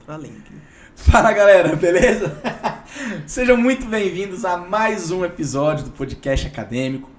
pra além aqui. Fala galera, beleza? Sejam muito bem-vindos a mais um episódio do podcast acadêmico.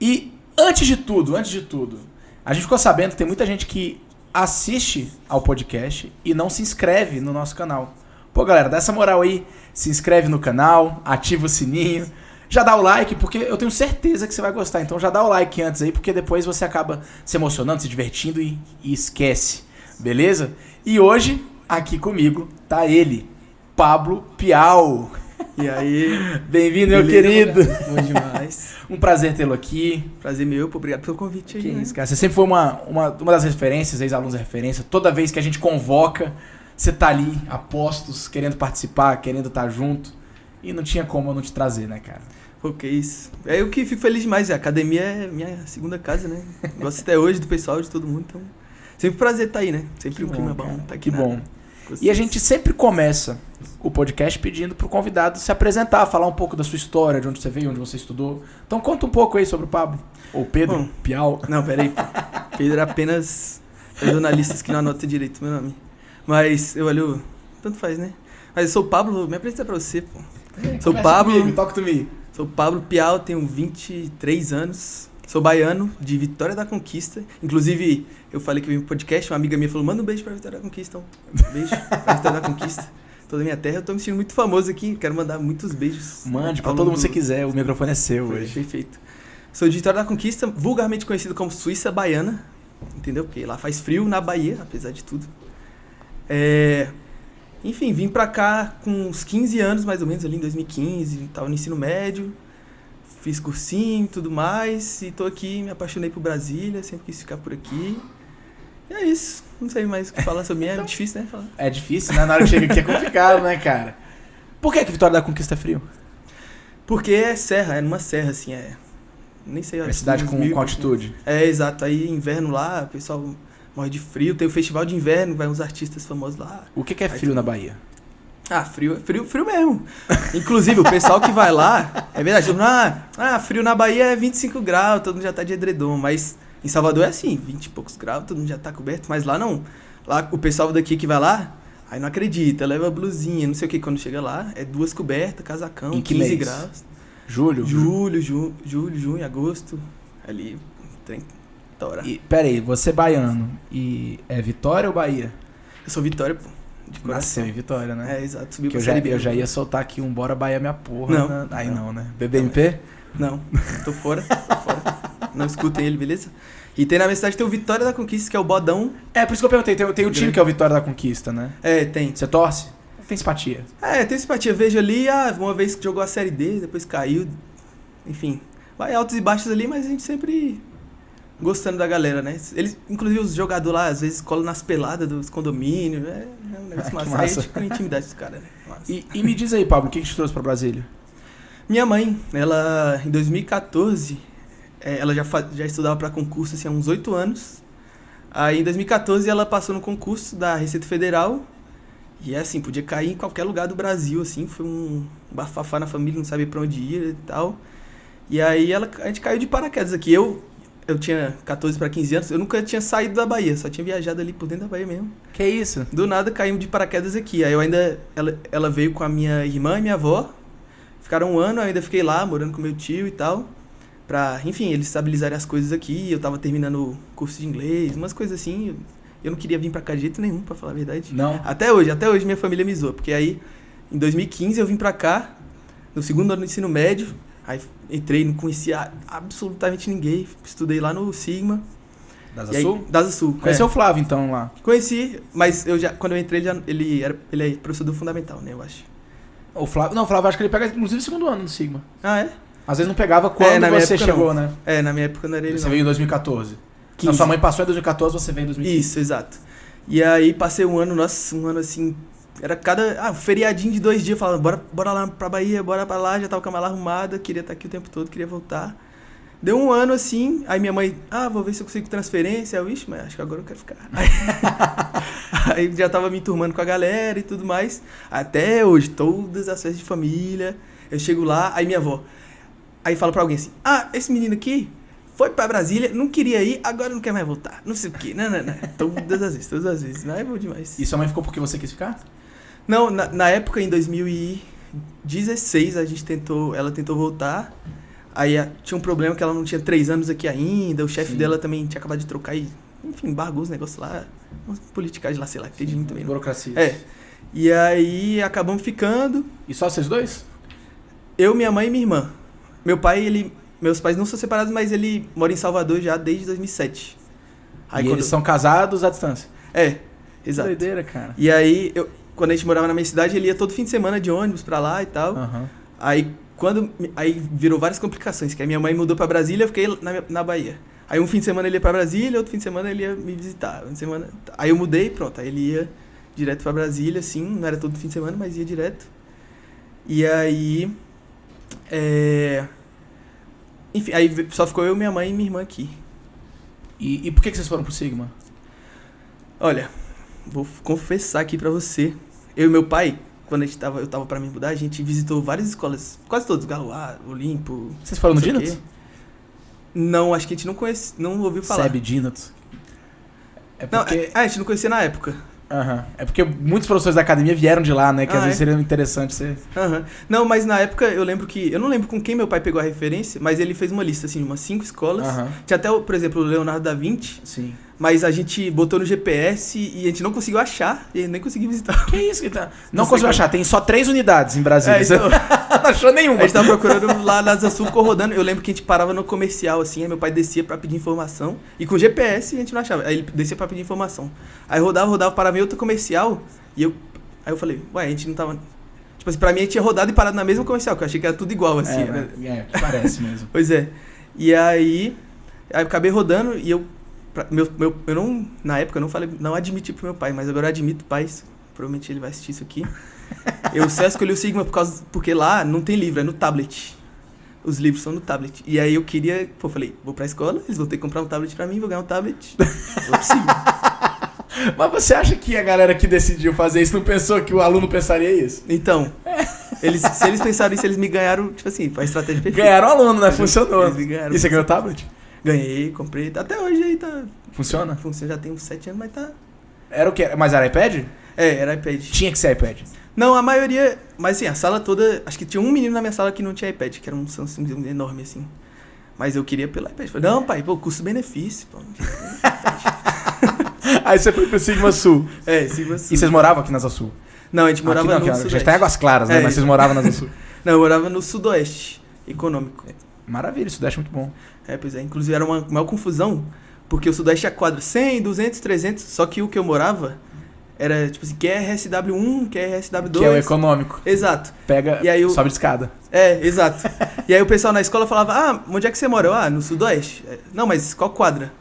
E antes de tudo, a gente ficou sabendo que tem muita gente que assiste ao podcast e não se inscreve no nosso canal. Pô galera, dá essa moral aí, se inscreve no canal, ativa o sininho, já dá o like, porque eu tenho certeza que você vai gostar. Então já dá o like antes aí, porque depois você acaba se emocionando, se divertindo e esquece, beleza? E hoje, aqui comigo, tá ele, Pablo Piau. E aí? Bem-vindo, meu querido. Bom demais. Um prazer tê-lo aqui. Prazer meu, obrigado pelo convite aí. Que isso, cara. Você sempre foi uma das referências, ex-alunos de referência. Toda vez que a gente convoca, você tá ali, a postos, querendo participar, querendo estar junto. E não tinha como eu não te trazer, né, cara? Pô, que isso. É eu que fico feliz demais. A academia é minha segunda casa, né? Gosto até hoje do pessoal, de todo mundo. Então, sempre um prazer estar aí, né? Sempre um clima bom. Tá aqui que bom. E a gente sempre começa o podcast pedindo pro convidado se apresentar, falar um pouco da sua história, de onde você veio, onde você estudou. Então conta um pouco aí sobre o Pablo. Ou Pedro, bom, Piau. Não, peraí. Pedro é apenas jornalistas que não anotam direito meu nome. Mas eu olho... Tanto faz, né? Mas eu sou o Pablo, me apresenta pra você, pô. Sou Pablo... Comigo, talk to me. Sou Pablo Piau, tenho 23 anos. Sou baiano, de Vitória da Conquista. Inclusive, eu falei que eu vim pro podcast, uma amiga minha falou, manda um beijo pra Vitória da Conquista. Então, beijo pra Vitória da Conquista. Toda a minha terra, eu tô me sentindo muito famoso aqui. Quero mandar muitos beijos. Mande pra todo mundo que você quiser, o microfone é seu hoje. Perfeito. Sou de Vitória da Conquista, vulgarmente conhecido como Suíça Baiana. Entendeu? Porque lá faz frio na Bahia, apesar de tudo. Enfim, vim pra cá com uns 15 anos, mais ou menos, ali em 2015. Tava no ensino médio. Fiz cursinho e tudo mais, e tô aqui, me apaixonei por Brasília, sempre quis ficar por aqui. E é isso, não sei mais o que falar sobre mim, é difícil, né? Falar. É difícil, né? Na hora que chega aqui é complicado, né, cara? Por que Vitória da Conquista é frio? Porque é serra, é numa serra, assim, nem sei. É cidade com altitude. É, exato, aí inverno lá, o pessoal morre de frio, tem o festival de inverno, vai uns artistas famosos lá. O que é frio na Bahia? Ah, frio mesmo. Inclusive, o pessoal que vai lá, é verdade, todo mundo, frio na Bahia é 25 graus, todo mundo já tá de edredom, mas em Salvador é assim, 20 e poucos graus, todo mundo já tá coberto, mas lá não. Lá, o pessoal daqui que vai lá, aí não acredita, leva blusinha, não sei o que, quando chega lá, é 2 cobertas, casacão, em que 15 mês? graus. Julho, junho, agosto, ali, 30 horas. E, pera aí, você é baiano, e é Vitória ou Bahia? Eu sou Vitória, pô. De Nasceu em Vitória, né? É, exato. Subiu que pra Série B. Eu já ia soltar aqui um Bora Bahia minha porra. Não. Né? Aí não, né? BBMP? Não, tô fora. Não escutem ele, beleza? E tem na minha cidade, tem o Vitória da Conquista, que é o bodão. É, por isso que eu perguntei. Tem um time que é o Vitória da Conquista, né? É, tem. Você torce? Tem simpatia? Tem simpatia. Vejo ali, uma vez que jogou a Série D, depois caiu. Enfim, vai altos e baixos ali, mas a gente sempre... gostando da galera, né? Eles, inclusive os jogadores lá, às vezes colam nas peladas dos condomínios. É um negócio massa. Aí a gente tem intimidade dos caras, né? E me diz aí, Pablo, o que te trouxe pra Brasília? Minha mãe, ela, em 2014, ela já estudava pra concurso assim, há uns 8 anos. Aí em 2014 ela passou no concurso da Receita Federal. E assim, podia cair em qualquer lugar do Brasil, assim. Foi um bafafá na família, não sabia pra onde ir e tal. E aí a gente caiu de paraquedas aqui. Eu tinha 14 para 15 anos, eu nunca tinha saído da Bahia, só tinha viajado ali por dentro da Bahia mesmo. Que isso? Do nada caímos de paraquedas aqui. Aí ela veio com a minha irmã e minha avó, ficaram um ano, eu ainda fiquei lá, morando com meu tio e tal, pra, enfim, eles estabilizarem as coisas aqui, eu tava terminando o curso de inglês, umas coisas assim, eu não queria vir pra cá de jeito nenhum, pra falar a verdade. Não? Até hoje minha família me zoa, porque aí, em 2015 eu vim pra cá, no segundo ano do ensino médio. Aí entrei, não conhecia absolutamente ninguém. Estudei lá no Sigma. Da Asa Sul? Da Asa Sul. Conheceu o Flávio, então, lá? Conheci, mas quando eu entrei, ele é professor do fundamental, né, eu acho. O Flávio acho que ele pega, inclusive, o segundo ano no Sigma. Ah, é? Às vezes não pegava quando você chegou, não. né? Na minha época não era ele, Você veio em 2014. 15. Não, sua mãe passou em 2014, você veio em 2015. Isso, exato. E aí passei um ano assim... Era feriadinho de 2 dias, falando, bora lá pra Bahia, bora pra lá, já tava com a mala arrumada, queria estar aqui o tempo todo, queria voltar. Deu um ano assim, aí minha mãe, vou ver se eu consigo transferência, mas acho que agora eu quero ficar. Aí já tava me enturmando com a galera e tudo mais. Até hoje, todas as festas de família, eu chego lá, aí minha avó, aí fala pra alguém assim, esse menino aqui foi pra Brasília, não queria ir, agora não quer mais voltar. Não sei o quê. Não. Todas as vezes. Não é bom demais. E sua mãe ficou porque você quis ficar? Não, na época, em 2016, ela tentou voltar. Aí tinha um problema que ela não tinha 3 anos aqui ainda, o chefe dela também tinha acabado de trocar e, enfim, bargou os negócios lá, umas politicagem lá, sei lá, entendi muito bem. Burocracia. E aí acabamos ficando. E só vocês dois? Eu, minha mãe e minha irmã. Meus pais não são separados, mas ele mora em Salvador já desde 2007. Aí eles são casados à distância? Exato. Que doideira, cara. E aí, quando a gente morava na minha cidade, ele ia todo fim de semana de ônibus pra lá e tal. Uhum. Aí virou várias complicações, que a minha mãe mudou pra Brasília, eu fiquei na Bahia. Aí um fim de semana ele ia pra Brasília, outro fim de semana ele ia me visitar. Aí eu mudei, pronto, aí ele ia direto pra Brasília, assim, não era todo fim de semana, mas ia direto. E aí... Enfim, aí só ficou eu, minha mãe e minha irmã aqui. E por que vocês foram pro Sigma? Olha, vou confessar aqui pra você. Eu e meu pai, quando eu tava pra me mudar, a gente visitou várias escolas, quase todas, Galoá, Olimpo... Vocês foram no Dinots? Não, acho que a gente não ouviu falar. Seb Dinots. Não, a gente não conhecia na época. É porque muitos professores da academia vieram de lá, né? Que às vezes seria interessante ser... Não, mas na época eu lembro que... Eu não lembro com quem meu pai pegou a referência, mas ele fez uma lista, assim, de umas 5 escolas. Tinha até, por exemplo, o Leonardo da Vinci. Sim. Mas a gente botou no GPS e a gente não conseguiu achar e nem conseguiu visitar. Que isso? Não conseguiu achar. Tem só 3 unidades em Brasília. Então, não achou nenhuma. A gente tava procurando lá na Asa Sul, ficou rodando. Eu lembro que a gente parava no comercial, assim, aí meu pai descia pra pedir informação. E com GPS a gente não achava. Aí ele descia pra pedir informação. Aí rodava, parava em outro comercial. Aí eu falei, ué, a gente não tava... Tipo assim, pra mim a gente tinha rodado e parado na mesma comercial, que eu achei que era tudo igual, assim. Parece mesmo. Pois é. E aí eu acabei rodando e eu não, na época eu não admiti pro meu pai, mas agora eu admito, pai, provavelmente ele vai assistir isso aqui. Eu só escolhi o Sigma porque lá não tem livro, é no tablet. Os livros são no tablet. E aí eu falei, vou pra escola, eles vão ter que comprar um tablet pra mim, vou ganhar um tablet. Vou pro Sigma. Mas você acha que a galera que decidiu fazer isso não pensou que o aluno pensaria isso? Então, se eles pensaram isso, eles me ganharam, tipo assim, a estratégia perfeita. Ganharam o aluno, né? Funcionou. Eles me ganharam. E você ganhou o tablet? Ganhei, comprei. Até hoje aí tá... Funciona? Funciona, já tem uns 7 anos, mas tá... Era o quê? Mas era iPad? Era iPad. Tinha que ser iPad? Não, a maioria... Mas assim, a sala toda... Acho que tinha um menino na minha sala que não tinha iPad, que era um Samsung enorme, assim. Mas eu queria pelo iPad. Falei, não, pai, custo-benefício, pô. Aí você foi pro Sigma Sul. Sigma Sul. E vocês moravam aqui na Asa Sul? Não, a gente morava no Sudeste. Já está em Águas Claras, né? Mas vocês moravam na Asa Sul. Não, eu morava no Sudoeste, econômico. Maravilha, o Sudeste é muito bom. Pois é. Inclusive era uma maior confusão, porque o Sudeste é quadro 100, 200, 300, só que o que eu morava era, tipo assim, QRSW1, QRSW2. Que é o econômico. Exato. Pega, e aí sobe de escada. Exato. E aí o pessoal na escola falava, onde é que você mora? Eu, no Sudoeste. Não, mas qual quadra?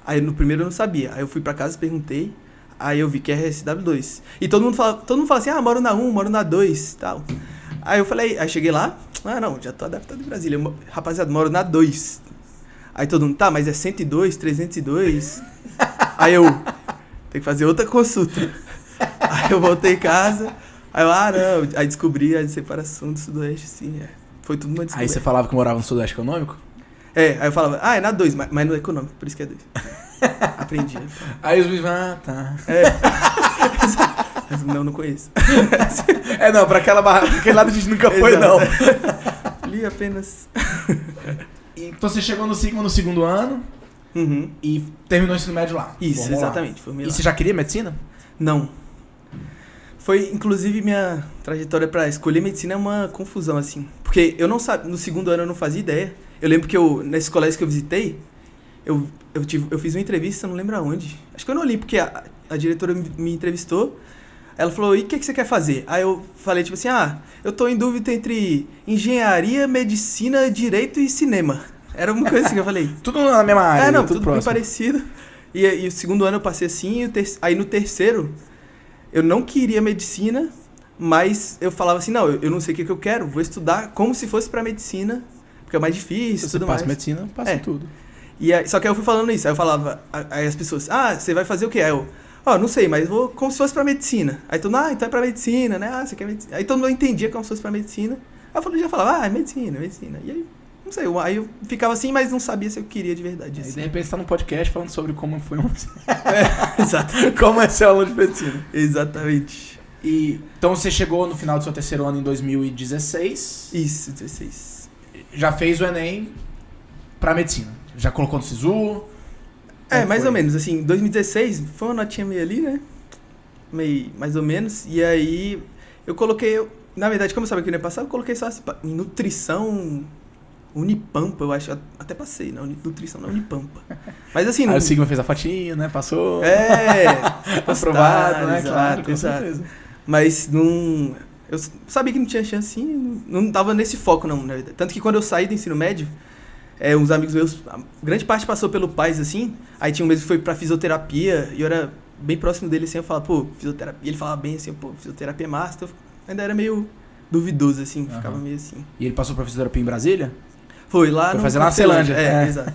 Aí no primeiro eu não sabia. Aí eu fui pra casa, perguntei, aí eu vi QRSW2. E todo mundo fala assim, moro na 1, moro na 2 e tal. Aí eu falei, aí cheguei lá, não, já tô adaptado em Brasília. Rapaziada, moro na 2. Aí todo mundo, tá, mas é 102, 302. Aí eu, tem que fazer outra consulta. Aí eu voltei em casa, aí eu, não. Aí descobri a separação do Sudoeste, assim, foi tudo uma descoberta. Aí você falava que morava no Sudeste Econômico? Aí eu falava, é na 2, mas no econômico, por isso que é 2. Aprendi. Aí os meninos, tá. Mas não conheço. Não, pra aquele lado a gente nunca foi, não. Li apenas. Então você chegou no Sigma no segundo ano e terminou o ensino médio lá. Isso, exatamente. Foi e você já queria medicina? Não. Foi, inclusive, minha trajetória pra escolher medicina é uma confusão, assim. Porque eu não sabia, no segundo ano eu não fazia ideia. Eu lembro que nesse colégio que eu visitei, eu fiz uma entrevista, não lembro aonde. Acho que eu não li, porque a diretora me entrevistou. Ela falou, e o que você quer fazer? Aí eu falei, tipo assim, eu tô em dúvida entre engenharia, medicina, direito e cinema. Era uma coisa assim que eu falei. Tudo na mesma área, tudo bem parecido. E o segundo ano eu passei assim, aí no terceiro, eu não queria medicina, mas eu falava assim, não, eu não sei o que eu quero, vou estudar como se fosse pra medicina, porque é mais difícil e tudo mais. Você passa medicina, passa tudo. Só que aí eu fui falando isso, aí eu falava, aí as pessoas, você vai fazer o quê? Aí eu, não sei, mas vou como se fosse pra medicina. Aí todo mundo, então é pra medicina, né? Você quer medicina? Aí todo mundo entendia como se fosse pra medicina. Aí eu já falava, é medicina. E aí, Não sei, aí eu ficava assim, mas não sabia se eu queria de verdade. E Assim. de repente você tá num podcast falando sobre como foi Exato. como é ser aluno de medicina. Exatamente. Então você chegou no final do seu terceiro ano em 2016. Isso, 16. Já fez o Enem pra medicina. Já colocou no SISU. Mais ou menos, assim, 2016 foi uma notinha meio ali, né? Meio, mais ou menos. E aí eu coloquei, na verdade, como eu sabia que eu ia passar, eu coloquei só assim, em nutrição Unipampa, eu acho. Até passei na nutrição na Unipampa. Mas assim... Aí o Sigma fez a fotinha, né? Passou. Aprovado, né? Claro, com exato. certeza. Mas não... Eu sabia que não tinha chance, assim, não tava nesse foco, não, na verdade. Tanto que quando eu saí do ensino médio, uns amigos meus, a grande parte passou pelo PAS, assim, aí tinha um mês que foi pra fisioterapia, e eu era bem próximo dele, assim, eu falava, pô, fisioterapia, e ele falava bem assim, pô, fisioterapia é massa, então eu ainda era meio duvidoso, assim, ficava meio assim. E ele passou pra fisioterapia em Brasília? Foi lá Foi fazer lá na Ceilândia. Exato.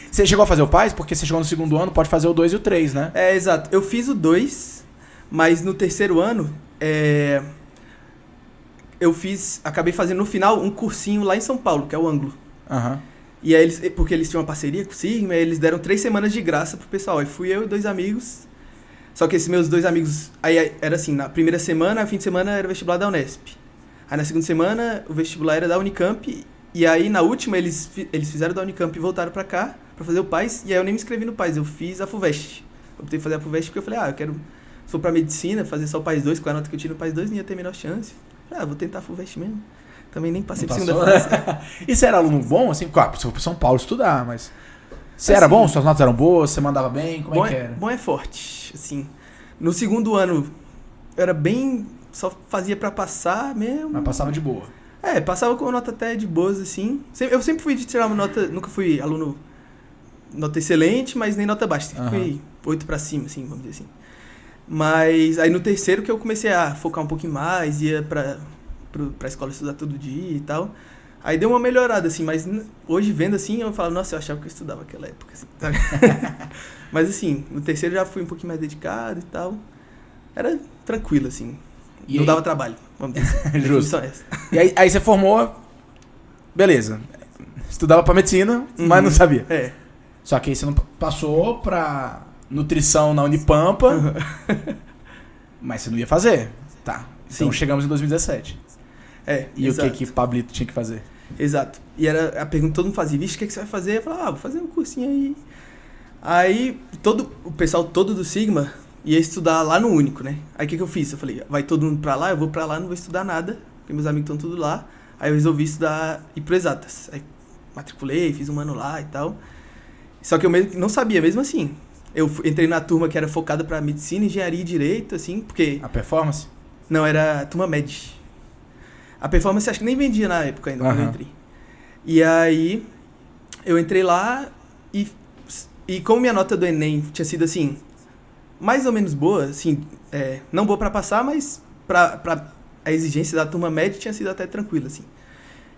Você chegou a fazer o PAS? Porque você chegou no segundo ano, pode fazer o 2 e o 3, né? Exato. Eu fiz o 2, mas no terceiro ano, acabei fazendo no final um cursinho lá em São Paulo, que é o Ângulo. E aí porque eles tinham uma parceria com o Sigma, eles deram 3 semanas de graça pro pessoal. Aí fui eu e 2 amigos. Só que esses meus 2 amigos, aí era assim, na primeira semana, fim de semana era o vestibular da Unesp. Aí na segunda semana, o vestibular era da Unicamp. E aí na última, eles fizeram da Unicamp e voltaram pra cá, pra fazer o PAS. E aí eu nem me inscrevi no PAS, eu fiz a FUVEST. Eu optei fazer a FUVEST porque eu falei, eu quero, se for pra medicina, fazer só o PAS 2, com a nota que eu tinha no PAS 2, não ia ter a menor chance. Vou tentar a FUVEST mesmo. Também nem passei por segunda fase. E você era aluno bom? Assim, claro, você foi pra São Paulo estudar, mas... Você era bom? Suas notas eram boas? Você mandava bem? Como é que era? Bom é forte, assim. No segundo ano, eu era bem... Só fazia pra passar mesmo. Mas passava de boa. Passava com nota até de boas, assim. Eu sempre fui de tirar uma nota... Nunca fui aluno nota excelente, mas nem nota baixa. Sempre fui 8 pra cima, assim, vamos dizer assim. Mas aí no terceiro que eu comecei a focar um pouquinho mais, ia pra escola estudar todo dia e tal. Aí deu uma melhorada, assim, mas hoje vendo assim, eu falo, nossa, eu achava que eu estudava naquela época, assim, sabe? Mas assim, no terceiro já fui um pouquinho mais dedicado e tal. Era tranquilo, assim. E não aí? dava trabalho, vamos dizer assim. Justo. Essa. E aí você formou, beleza. Estudava pra medicina, mas não sabia. Só que aí você não passou pra nutrição na Unipampa, mas você não ia fazer. Tá. Então chegamos em 2017. E exato. O que Pablito tinha que fazer? Exato. E era a pergunta que todo mundo fazia, vixe, o que você vai fazer? Eu falava, vou fazer um cursinho aí. Aí o pessoal todo do Sigma ia estudar lá no Único, né? Aí o que eu fiz? Eu falei, vai todo mundo pra lá, eu vou pra lá, não vou estudar nada, porque meus amigos estão tudo lá. Aí eu resolvi ir pro Exatas. Aí matriculei, fiz um ano lá e tal. Só que eu mesmo não sabia, mesmo assim. Eu entrei na turma que era focada pra medicina, engenharia e direito, assim, porque... A performance? Não, era a turma Med. A performance acho que nem vendia na época ainda, quando eu entrei. E aí, eu entrei lá e como minha nota do Enem tinha sido, assim, mais ou menos boa, assim, não boa pra passar, mas pra a exigência da turma Med tinha sido até tranquila, assim.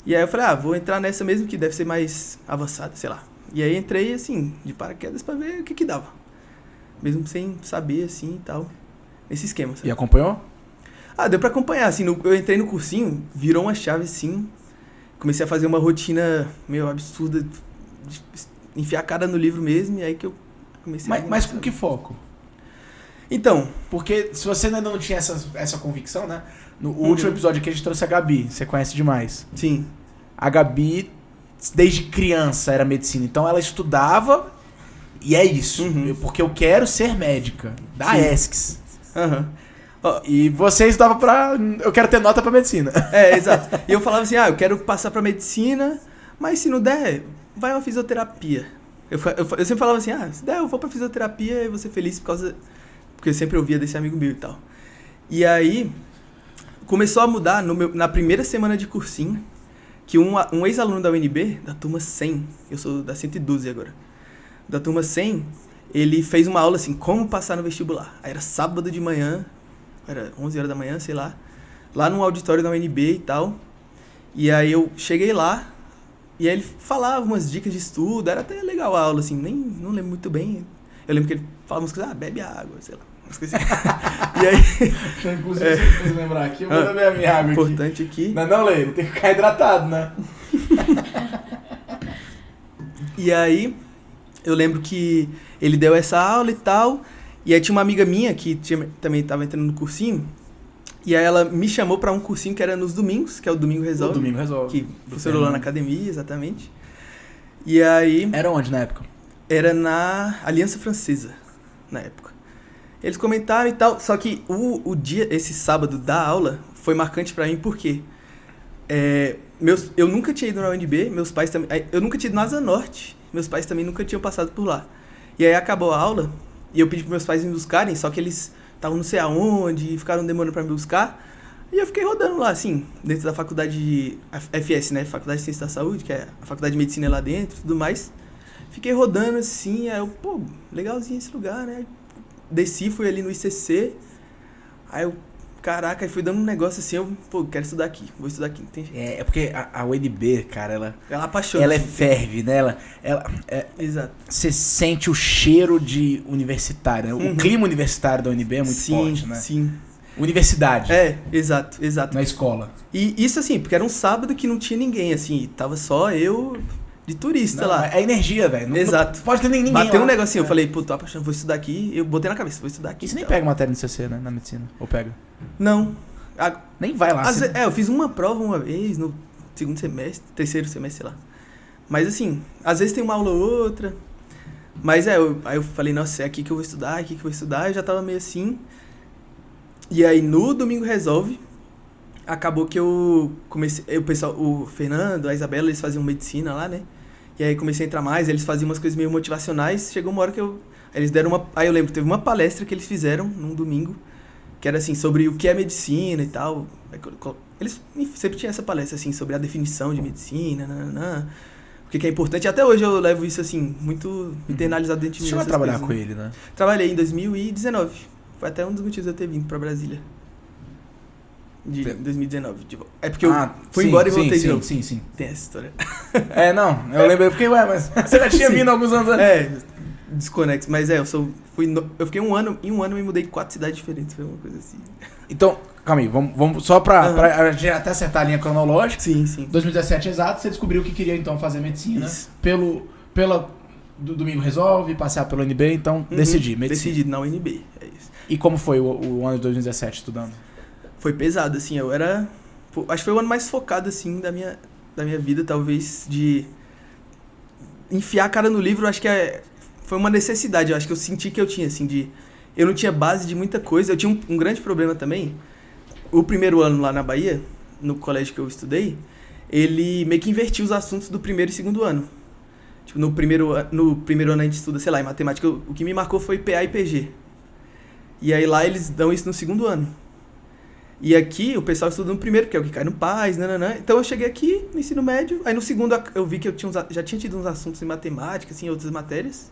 E aí eu falei, vou entrar nessa mesmo que deve ser mais avançada, sei lá. E aí entrei, assim, de paraquedas pra ver o que dava. Mesmo sem saber, assim, e tal, nesse esquema, sabe? E acompanhou? Deu pra acompanhar, assim, eu entrei no cursinho, virou uma chave, assim, comecei a fazer uma rotina meio absurda, de enfiar a cara no livro mesmo, e aí que eu comecei Mas com que foco? Então... Porque se você ainda não tinha essa convicção, né? No último episódio aqui a gente trouxe a Gabi, você conhece demais. Sim. A Gabi, desde criança, era medicina, então ela estudava, e é isso, porque eu quero ser médica, da ESCS. E você estudava eu quero ter nota pra medicina. Exato. E eu falava assim, eu quero passar pra medicina, mas se não der, vai uma fisioterapia. Eu sempre falava assim, se der, eu vou pra fisioterapia e vou ser feliz porque eu sempre ouvia desse amigo meu e tal. E aí, começou a mudar na primeira semana de cursinho, que um ex-aluno da UNB, da turma 100, eu sou da 112 agora, da turma 100, ele fez uma aula assim, como passar no vestibular. Aí era sábado de manhã, era 11 horas da manhã, sei lá no auditório da UNB e tal. E aí eu cheguei lá, e aí ele falava umas dicas de estudo, era até legal a aula, assim, não lembro muito bem. Eu lembro que ele falava umas coisas, bebe água, sei lá, umas coisas assim. E aí... Inclusive, você fez lembrar aqui, eu vou beber a minha água importante aqui. Não, Leila, tem que ficar hidratado, né? E aí, eu lembro que ele deu essa aula e tal, e aí tinha uma amiga minha que também tava entrando no cursinho, e aí ela me chamou pra um cursinho que era nos domingos, que é o Domingo Resolve. O Domingo Resolve. Que funcionou lá na academia, exatamente. E aí... Era onde na época? Era na Aliança Francesa, na época. Eles comentaram e tal, só que o dia, esse sábado da aula, foi marcante pra mim porque eu nunca tinha ido na UNB, meus pais também... Eu nunca tinha ido na Asa Norte, meus pais também nunca tinham passado por lá. E aí acabou a aula, e eu pedi pros meus pais me buscarem, só que eles estavam não sei aonde, ficaram demorando pra me buscar. E eu fiquei rodando lá, assim, dentro da faculdade de FS, né? Faculdade de Ciência da Saúde, que é a faculdade de medicina lá dentro e tudo mais. Fiquei rodando assim, aí eu, pô, legalzinho esse lugar, né? Desci, fui ali no ICC, aí eu, caraca, aí fui dando um negócio assim, eu, pô, quero estudar aqui, vou estudar aqui. É porque a UNB, cara, ela apaixona. Ela ferve, né? Exato. Você sente o cheiro de universitário, né? O clima universitário da UNB é muito forte, né? Sim. Universidade. Exato. Na escola. E isso assim, porque era um sábado que não tinha ninguém, assim, tava só eu de turista lá. É energia, velho. Exato. Não pode ter ninguém Bateu lá. um negocinho, eu falei, pô, tô apaixonado, vou estudar aqui, eu botei na cabeça, vou estudar aqui. E você nem pega matéria no CC, né? Na medicina. Ou pega? Não. Nem vai lá. Eu fiz uma prova uma vez, no segundo semestre, terceiro semestre, sei lá. Mas assim, às vezes tem uma aula ou outra. Mas aí eu falei, nossa, é aqui que eu vou estudar, eu já tava meio assim. E aí no Domingo Resolve, acabou que eu comecei, o Fernando, a Isabela, eles faziam medicina lá, né? E aí comecei a entrar mais, eles faziam umas coisas meio motivacionais, chegou uma hora que eles deram aí eu lembro, teve uma palestra que eles fizeram num domingo, que era assim, sobre o que é medicina e tal. Eles sempre tinham essa palestra, assim, sobre a definição de medicina, o que é importante. Até hoje eu levo isso, assim, muito internalizado dentro de mim. Você chegou a trabalhar com ele, né? Trabalhei em 2019. Foi até um dos motivos de eu ter vindo pra Brasília. De 2019. É porque eu fui embora e voltei de novo. Sim. Tem essa história. Não, eu lembrei, eu fiquei, mas você já tinha vindo alguns anos antes. Desconexo, mas eu fiquei um ano, em um ano eu me mudei de 4 cidades diferentes, foi uma coisa assim. Então, calma aí, vamos só pra a gente até acertar a linha cronológica. Sim. 2017 exato, você descobriu que queria então fazer medicina. Isso. Pela do Domingo Resolve, passar pelo UNB, então decidi medicina. Decidi na UNB, é isso. E como foi o ano de 2017 estudando? Foi pesado, assim, acho que foi o ano mais focado, assim, da minha vida, talvez, de enfiar a cara no livro, acho que foi uma necessidade, eu acho que eu senti que eu tinha, assim, eu não tinha base de muita coisa, eu tinha um grande problema também, o primeiro ano lá na Bahia, no colégio que eu estudei, ele meio que invertia os assuntos do primeiro e segundo ano. Tipo, no primeiro ano a gente estuda, sei lá, em matemática, o que me marcou foi PA e PG. E aí lá eles dão isso no segundo ano. E aqui o pessoal estuda no primeiro, que é o que cai no PAS, Então eu cheguei aqui no ensino médio, aí no segundo eu vi que eu já tinha tido uns assuntos em matemática, assim, outras matérias,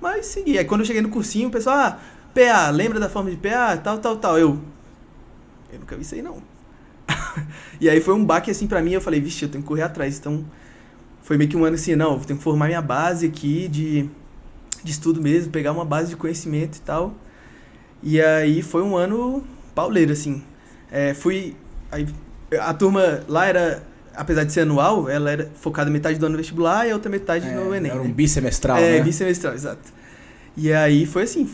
mas segui. Aí quando eu cheguei no cursinho, o pessoal, PA, lembra da forma de PA, tal. Eu nunca vi isso aí, não. E aí foi um baque, assim, pra mim, eu falei, vixe, eu tenho que correr atrás. Então foi meio que um ano assim, não, eu tenho que formar minha base aqui de estudo mesmo, pegar uma base de conhecimento e tal. E aí foi um ano pauleiro, assim. Aí a turma lá era, apesar de ser anual, ela era focada metade do ano no vestibular e a outra metade no Enem. Era um bimestral, né? Bimestral, exato. E aí foi assim,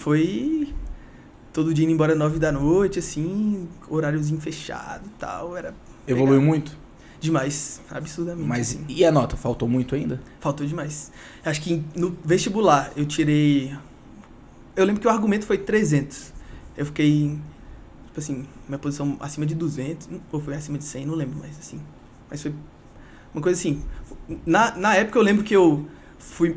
todo dia indo embora 9 da noite, assim, horáriozinho fechado e tal, era... Evoluiu muito? Demais, absurdamente. Mas assim. E a nota? Faltou muito ainda? Faltou demais. Acho que no vestibular eu tirei... Eu lembro que o argumento foi 300. Eu fiquei... Tipo assim, minha posição acima de 200, ou foi acima de 100, não lembro mais, assim. Mas foi uma coisa assim. Na época eu lembro que eu fui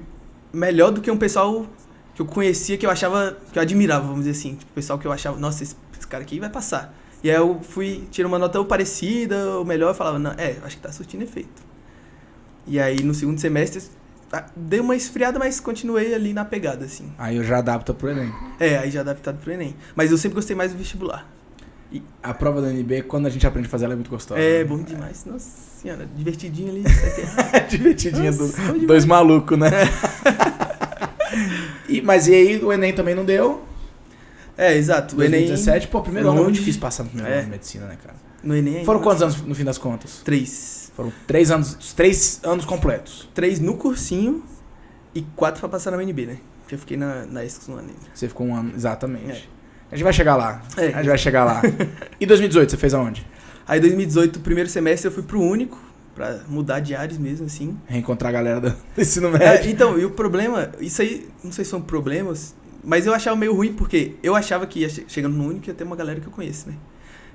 melhor do que um pessoal que eu conhecia, que eu achava, que eu admirava, vamos dizer assim. Tipo, o pessoal que eu achava, nossa, esse cara aqui vai passar. E aí eu tirei uma nota ou parecida, ou melhor, eu falava, não, acho que tá surtindo efeito. E aí no segundo semestre, dei uma esfriada, mas continuei ali na pegada, assim. Aí eu já adapto pro Enem. Aí já adaptado pro Enem. Mas eu sempre gostei mais do vestibular. E a prova da UNB, quando a gente aprende a fazer ela, é muito gostosa. Bom demais. Nossa senhora, divertidinho ali. Divertidinha, dois malucos, né? Mas e aí, o Enem também não deu? Exato. O Enem... 2017, primeiro ano é muito difícil passar no primeiro ano de medicina, né, cara? No Enem... Foram quantos anos, no fim das contas? 3. Foram 3 anos completos. 3 no cursinho e 4 pra passar na UNB, né? Porque eu fiquei na ESCS um ano ainda. Você ficou um ano, exatamente. É. A gente vai chegar lá. É. A gente vai chegar lá. E 2018, você fez aonde? Aí, 2018, o primeiro semestre, eu fui pro Único, pra mudar de áreas mesmo, assim. Reencontrar a galera do ensino médio. Então, e o problema, isso aí, não sei se são problemas, mas eu achava meio ruim, porque eu achava que chegando no Único ia ter uma galera que eu conheço, né?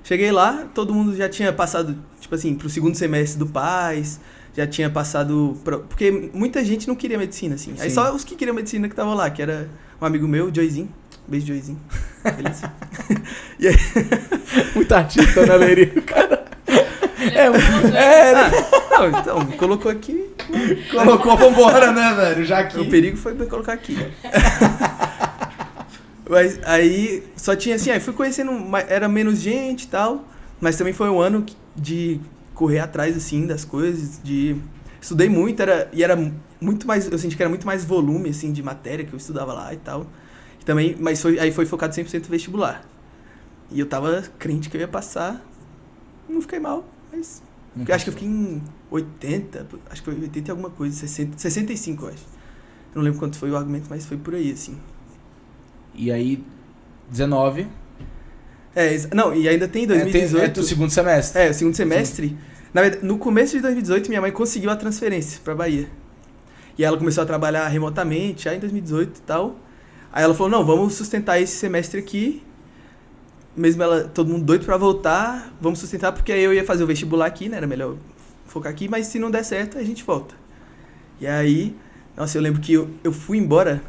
Cheguei lá, todo mundo já tinha passado, tipo assim, pro segundo semestre do PAS, já tinha passado... Porque muita gente não queria medicina, assim. Aí Sim. só os que queriam medicina que estavam lá, que era um amigo meu, Joyzinho. Beijo, Joyzinho. Beleza? E aí... Muito artista, né, Leirinho? Cara. Não, então, colocou aqui... Colocou, vambora, né, velho? Já aqui. O perigo foi me colocar aqui. Mas aí só tinha assim, aí fui conhecendo, era menos gente e tal, mas também foi um ano de correr atrás assim das coisas, estudei muito, era muito mais, eu senti que era muito mais volume assim de matéria que eu estudava lá e tal. E também, mas aí foi focado 100% vestibular. E eu tava crente que eu ia passar. Não fiquei mal, mas acho que eu fiquei em 80, acho que foi 80 e alguma coisa, 65, eu acho. Eu não lembro quanto foi o argumento, mas foi por aí, assim. E aí, 19. Não, e ainda tem 2018. É o segundo semestre. O segundo semestre. Sim. Na verdade, no começo de 2018, minha mãe conseguiu a transferência pra Bahia. E ela começou a trabalhar remotamente, já em 2018 e tal. Aí ela falou, não, vamos sustentar esse semestre aqui. Mesmo todo mundo doido pra voltar, vamos sustentar, porque aí eu ia fazer o vestibular aqui, né? Era melhor focar aqui, mas se não der certo, a gente volta. E aí, nossa, eu lembro que eu fui embora.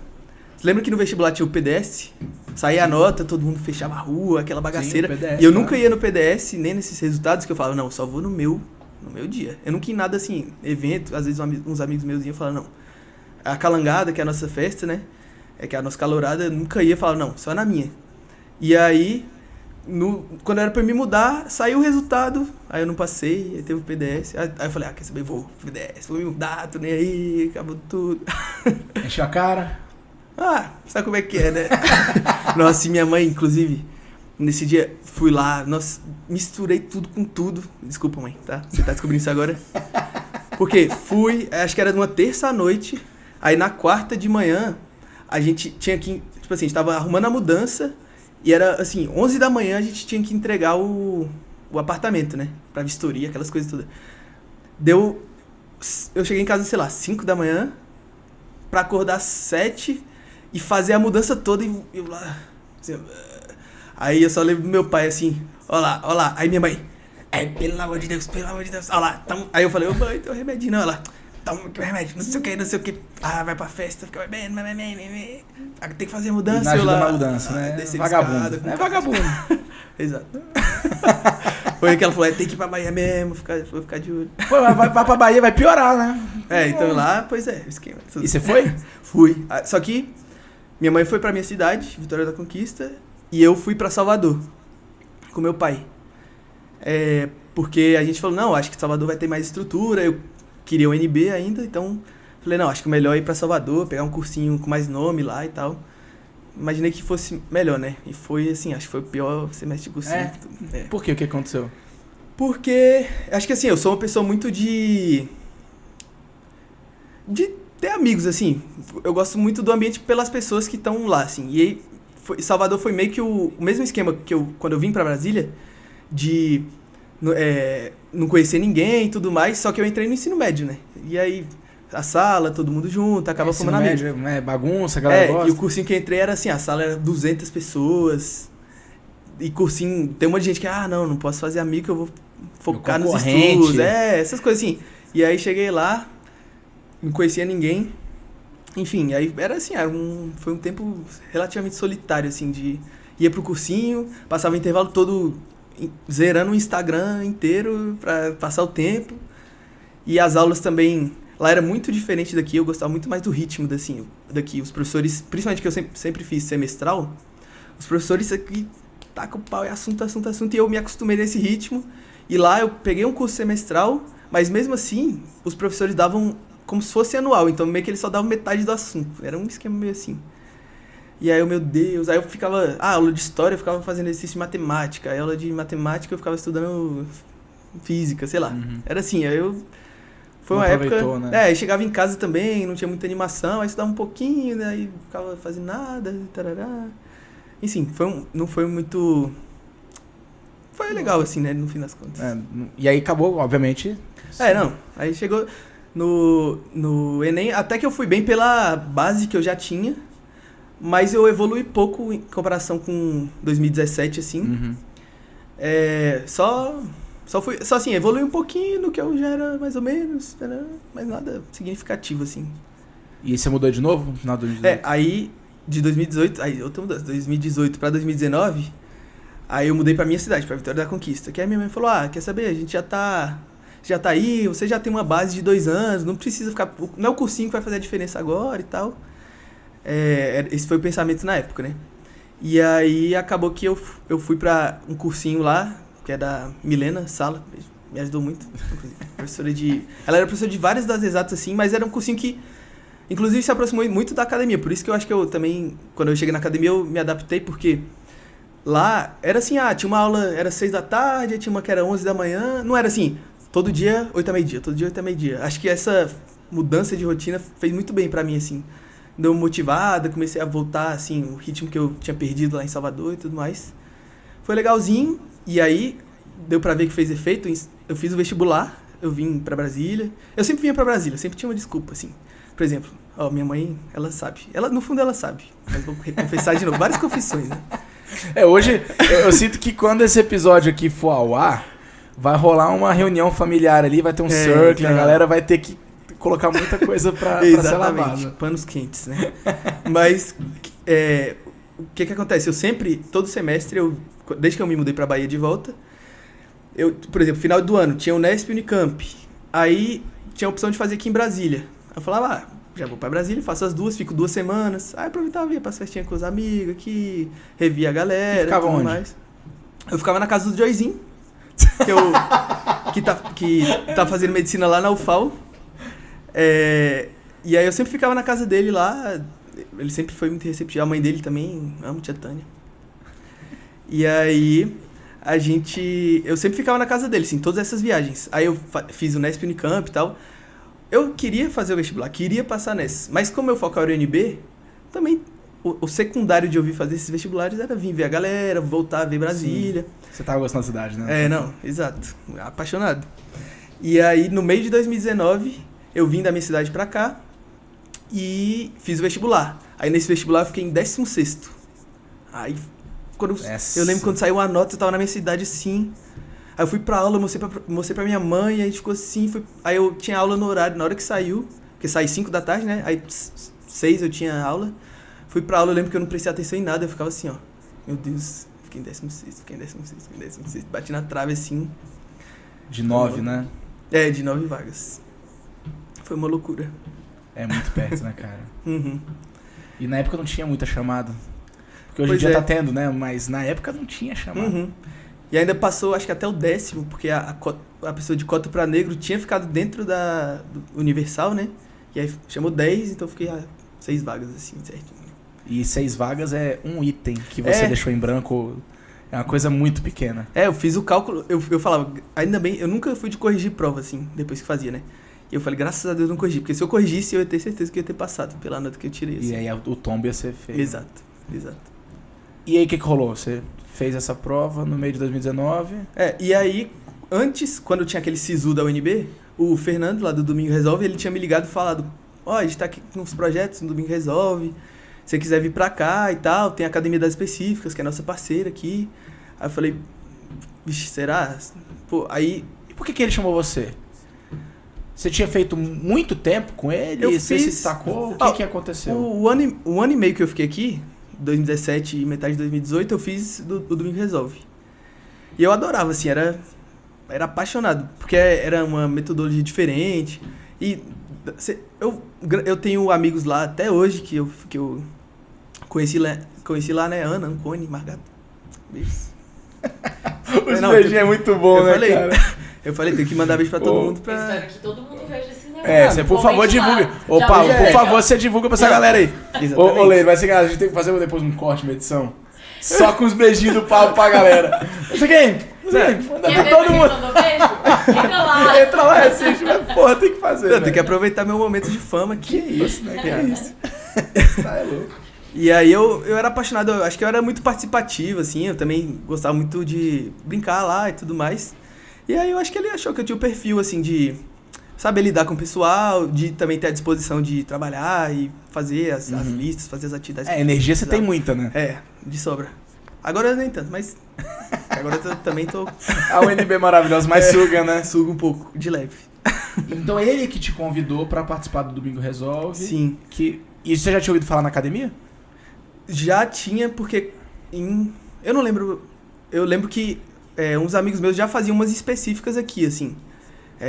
Você lembra que no vestibular tinha o PDS? Saía a nota, todo mundo fechava a rua, aquela bagaceira. Sim, PDS, e eu nunca ia no PDS, nem nesses resultados, que eu falava, não, só vou no meu dia. Eu nunca ia em nada assim, evento, às vezes uns amigos meus iam falar, não. A calangada, que é a nossa festa, né? Que é a nossa calorada, eu nunca ia falar, não, só na minha. E aí, quando era pra me mudar, saiu o resultado, aí eu não passei, aí teve o PDS. Aí eu falei, quer saber, vou pro PDS, vou me mudar, tô nem aí, acabou tudo. Encheu a cara. Sabe como é que é, né? Nossa, e minha mãe, inclusive, nesse dia, fui lá, nossa, misturei tudo com tudo. Desculpa, mãe, tá? Você tá descobrindo isso agora? Porque acho que era numa terça à noite, aí na quarta de manhã, a gente tinha que, tipo assim, a gente tava arrumando a mudança, e era, assim, 11 da manhã a gente tinha que entregar o apartamento, né? Pra vistoria, aquelas coisas todas. Eu cheguei em casa, sei lá, 5 da manhã, pra acordar 7 e fazer a mudança toda e eu lá... Assim, aí eu só lembro do meu pai, assim, ó lá. Aí minha mãe, pelo amor de Deus, ó lá. Aí eu falei, mãe, tem um remedinho, não, ela... Toma o remédio, não sei o que. Vai pra festa, fica bebendo, tem que fazer a mudança. Não ajuda na mudança, né? Vagabundo. É vagabundo. Exato. Foi que ela falou, tem que ir pra Bahia mesmo, vou ficar de olho. Pô, vai pra Bahia, vai piorar, né? Então lá, pois é, esquema. E você foi? Fui. Só que minha mãe foi pra minha cidade, Vitória da Conquista, e eu fui pra Salvador, com meu pai. Porque a gente falou, não, acho que Salvador vai ter mais estrutura, eu queria o NB ainda, então falei, não, acho que é melhor ir pra Salvador, pegar um cursinho com mais nome lá e tal. Imaginei que fosse melhor, né? E foi assim, acho que foi o pior semestre de cursinho. Por quê? O que aconteceu? Porque, acho que assim, eu sou uma pessoa muito de ter amigos, assim. Eu gosto muito do ambiente pelas pessoas que estão lá, assim. E aí, Salvador foi meio que o mesmo esquema que quando eu vim pra Brasília, de não conhecer ninguém e tudo mais, só que eu entrei no ensino médio, né? E aí, a sala, todo mundo junto, acaba formando amigos. Bagunça, a galera gosta. E o cursinho que eu entrei era assim, a sala era 200 pessoas. E cursinho, tem um monte de gente que, não posso fazer amigo, que eu vou focar nos estudos. Essas coisas assim. E aí cheguei lá, não conhecia ninguém. Enfim, aí era assim, foi um tempo relativamente solitário, assim, de ia pro cursinho, passava o intervalo todo zerando o Instagram inteiro pra passar o tempo. E as aulas também, lá era muito diferente daqui, eu gostava muito mais do ritmo daqui. Os professores, principalmente que eu sempre fiz semestral, os professores aqui tacam o pau, é assunto, e eu me acostumei nesse ritmo. E lá eu peguei um curso semestral, mas mesmo assim, os professores davam como se fosse anual, então meio que eles só davam metade do assunto. Era um esquema meio assim. E aí meu Deus, aí eu ficava... aula de história eu ficava fazendo exercício de matemática. Aí aula de matemática eu ficava estudando física, sei lá. Uhum. Era assim, aí eu Foi Não uma época... aproveitou, né? aí chegava em casa também, não tinha muita animação, aí estudava um pouquinho, né? Aí ficava fazendo nada, tarará. Enfim, não foi muito... Foi legal, assim, né? No fim das contas. E aí acabou, obviamente... Não. Aí chegou no Enem, até que eu fui bem pela base que eu já tinha, mas eu evolui pouco em comparação com 2017, assim. Uhum. Só assim, evolui um pouquinho no que eu já era mais ou menos, mas nada significativo, assim. E você mudou de novo no final do 2018? Aí de 2018, aí outra mudança, 2018 pra 2019, aí eu mudei pra minha cidade, pra Vitória da Conquista, que aí minha mãe falou, quer saber, a gente já tá aí, você já tem uma base de 2 anos, não precisa ficar, não é o cursinho que vai fazer a diferença agora e tal. Esse foi o pensamento na época, né? E aí acabou que eu fui pra um cursinho lá, que é da Milena Sala, me ajudou muito, inclusive. Ela era professora de várias das exatas, assim, mas era um cursinho que, inclusive, se aproximou muito da academia. Por isso que eu acho que eu também, quando eu cheguei na academia, eu me adaptei, porque lá era assim, tinha uma aula, era 6 da tarde, tinha uma que era 11 da manhã, não era assim, todo dia 8 a meio-dia, todo dia 8 a meio-dia. Acho que essa mudança de rotina fez muito bem pra mim, assim. Deu uma motivada, comecei a voltar, assim, o ritmo que eu tinha perdido lá em Salvador e tudo mais. Foi legalzinho, e aí deu pra ver que fez efeito. Eu fiz o vestibular, eu vim pra Brasília. Eu sempre vinha pra Brasília, sempre tinha uma desculpa, assim. Por exemplo, minha mãe, ela sabe. No fundo ela sabe, mas vou confessar de novo. Várias confissões, né? Hoje eu sinto que quando esse episódio aqui for ao ar, vai rolar uma reunião familiar ali, vai ter um circle, a galera vai ter que colocar muita coisa pra ser lavada. Panos quentes, né? Mas, o que acontece? Eu sempre, todo semestre, desde que eu me mudei pra Bahia de volta, por exemplo, final do ano, tinha o Unesp e Unicamp. Aí, tinha a opção de fazer aqui em Brasília. Eu falava, já vou pra Brasília, faço as 2, fico 2 semanas. Aí, aproveitava, ia pras festinhas com os amigos aqui, revia a galera. E ficava onde? Mais. Eu ficava na casa do Joyzinho, que tá fazendo medicina lá na UFAL. E aí eu sempre ficava na casa dele lá, ele sempre foi muito receptivo, a mãe dele também, amo tia Tânia. E aí eu sempre ficava na casa dele, assim, todas essas viagens. Aí eu fiz o Unesp Unicamp e tal. Eu queria fazer o vestibular, queria passar nessa, mas como meu foco era o UNB, também o secundário de eu vir fazer esses vestibulares era vir ver a galera, voltar a ver Brasília. Sim. Você tava gostando da cidade, né? Não, exato, apaixonado. E aí no meio de 2019... eu vim da minha cidade pra cá e fiz o vestibular. Aí nesse vestibular eu fiquei em 16º. Aí, eu lembro quando saiu a nota, eu tava na minha cidade assim. Aí eu fui pra aula, mostrei pra minha mãe, aí a gente ficou assim. Aí eu tinha aula no horário, na hora que saiu, porque saí 5 da tarde, né? Aí 6 eu tinha aula. Fui pra aula, eu lembro que eu não prestei atenção em nada, eu ficava assim, meu Deus, fiquei em 16º. Bati na trave assim. De 9, né? De 9 vagas. Foi uma loucura. É muito perto, né, cara? Uhum. E na época não tinha muita chamada. Porque hoje em dia tá tendo, né? Mas na época não tinha chamada. Uhum. E ainda passou, acho que até o 10º, porque a pessoa de cota pra negro tinha ficado dentro do Universal, né? E aí chamou 10, então eu fiquei 6 vagas, assim, certinho. E 6 vagas é um item que você deixou em branco. É uma coisa muito pequena. Eu fiz o cálculo, eu falava, ainda bem, eu nunca fui de corrigir prova, assim, depois que fazia, né? E eu falei, graças a Deus não corrigi, porque se eu corrigisse, eu ia ter certeza que eu ia ter passado pela nota que eu tirei. Assim. E aí o tombo ia ser feio. Exato. E aí o que rolou? Você fez essa prova no meio de 2019? E aí, antes, quando tinha aquele SISU da UNB, o Fernando, lá do Domingo Resolve, ele tinha me ligado e falado, a gente tá aqui com uns projetos no Domingo Resolve, se você quiser vir pra cá e tal, tem a Academia das Específicas, que é a nossa parceira aqui. Aí eu falei, vixe, será? Pô, aí... E por que ele chamou você? Você tinha feito muito tempo com ele? Você se destacou? O que aconteceu? O ano e meio que eu fiquei aqui, 2017 e metade de 2018, eu fiz do Domingo Resolve. E eu adorava, assim, era apaixonado, porque era uma metodologia diferente. E eu tenho amigos lá até hoje que eu conheci lá, né? Ana, Ancone, Margata. Beijos. Os beijinhos é muito bom, né, cara? Eu falei, tem que mandar beijo pra todo mundo. Eu espero que todo mundo veja esse negócio. Você, por favor, divulgue. Ô, Paulo, por favor, você divulga pra essa galera aí. Ô, Leire, vai ser que a gente tem que fazer depois um corte, uma edição. Só com os beijinhos do Paulo pra galera. Não sei quem. Manda pra todo mundo. Fica lá. Entra lá e assiste, mas porra, tem que fazer. Eu tenho que aproveitar meu momento de fama Que aqui. isso, né? Que isso. Tá, é louco. E aí eu era apaixonado, eu acho que eu era muito participativo, assim, eu também gostava muito de brincar lá e tudo mais. E aí eu acho que ele achou que eu tinha o perfil, assim, de saber lidar com o pessoal, de também ter a disposição de trabalhar e fazer as listas, fazer as atividades. É, energia você tem muita, né? É, de sobra. Agora nem tanto, mas agora eu também tô... A UNB maravilhosa, mas suga, né? Sugo um pouco, de leve. Então ele que te convidou pra participar do Domingo Resolve. Sim. E você já tinha ouvido falar na academia? Já tinha, porque eu não lembro... Eu lembro que uns amigos meus já faziam umas específicas aqui, assim.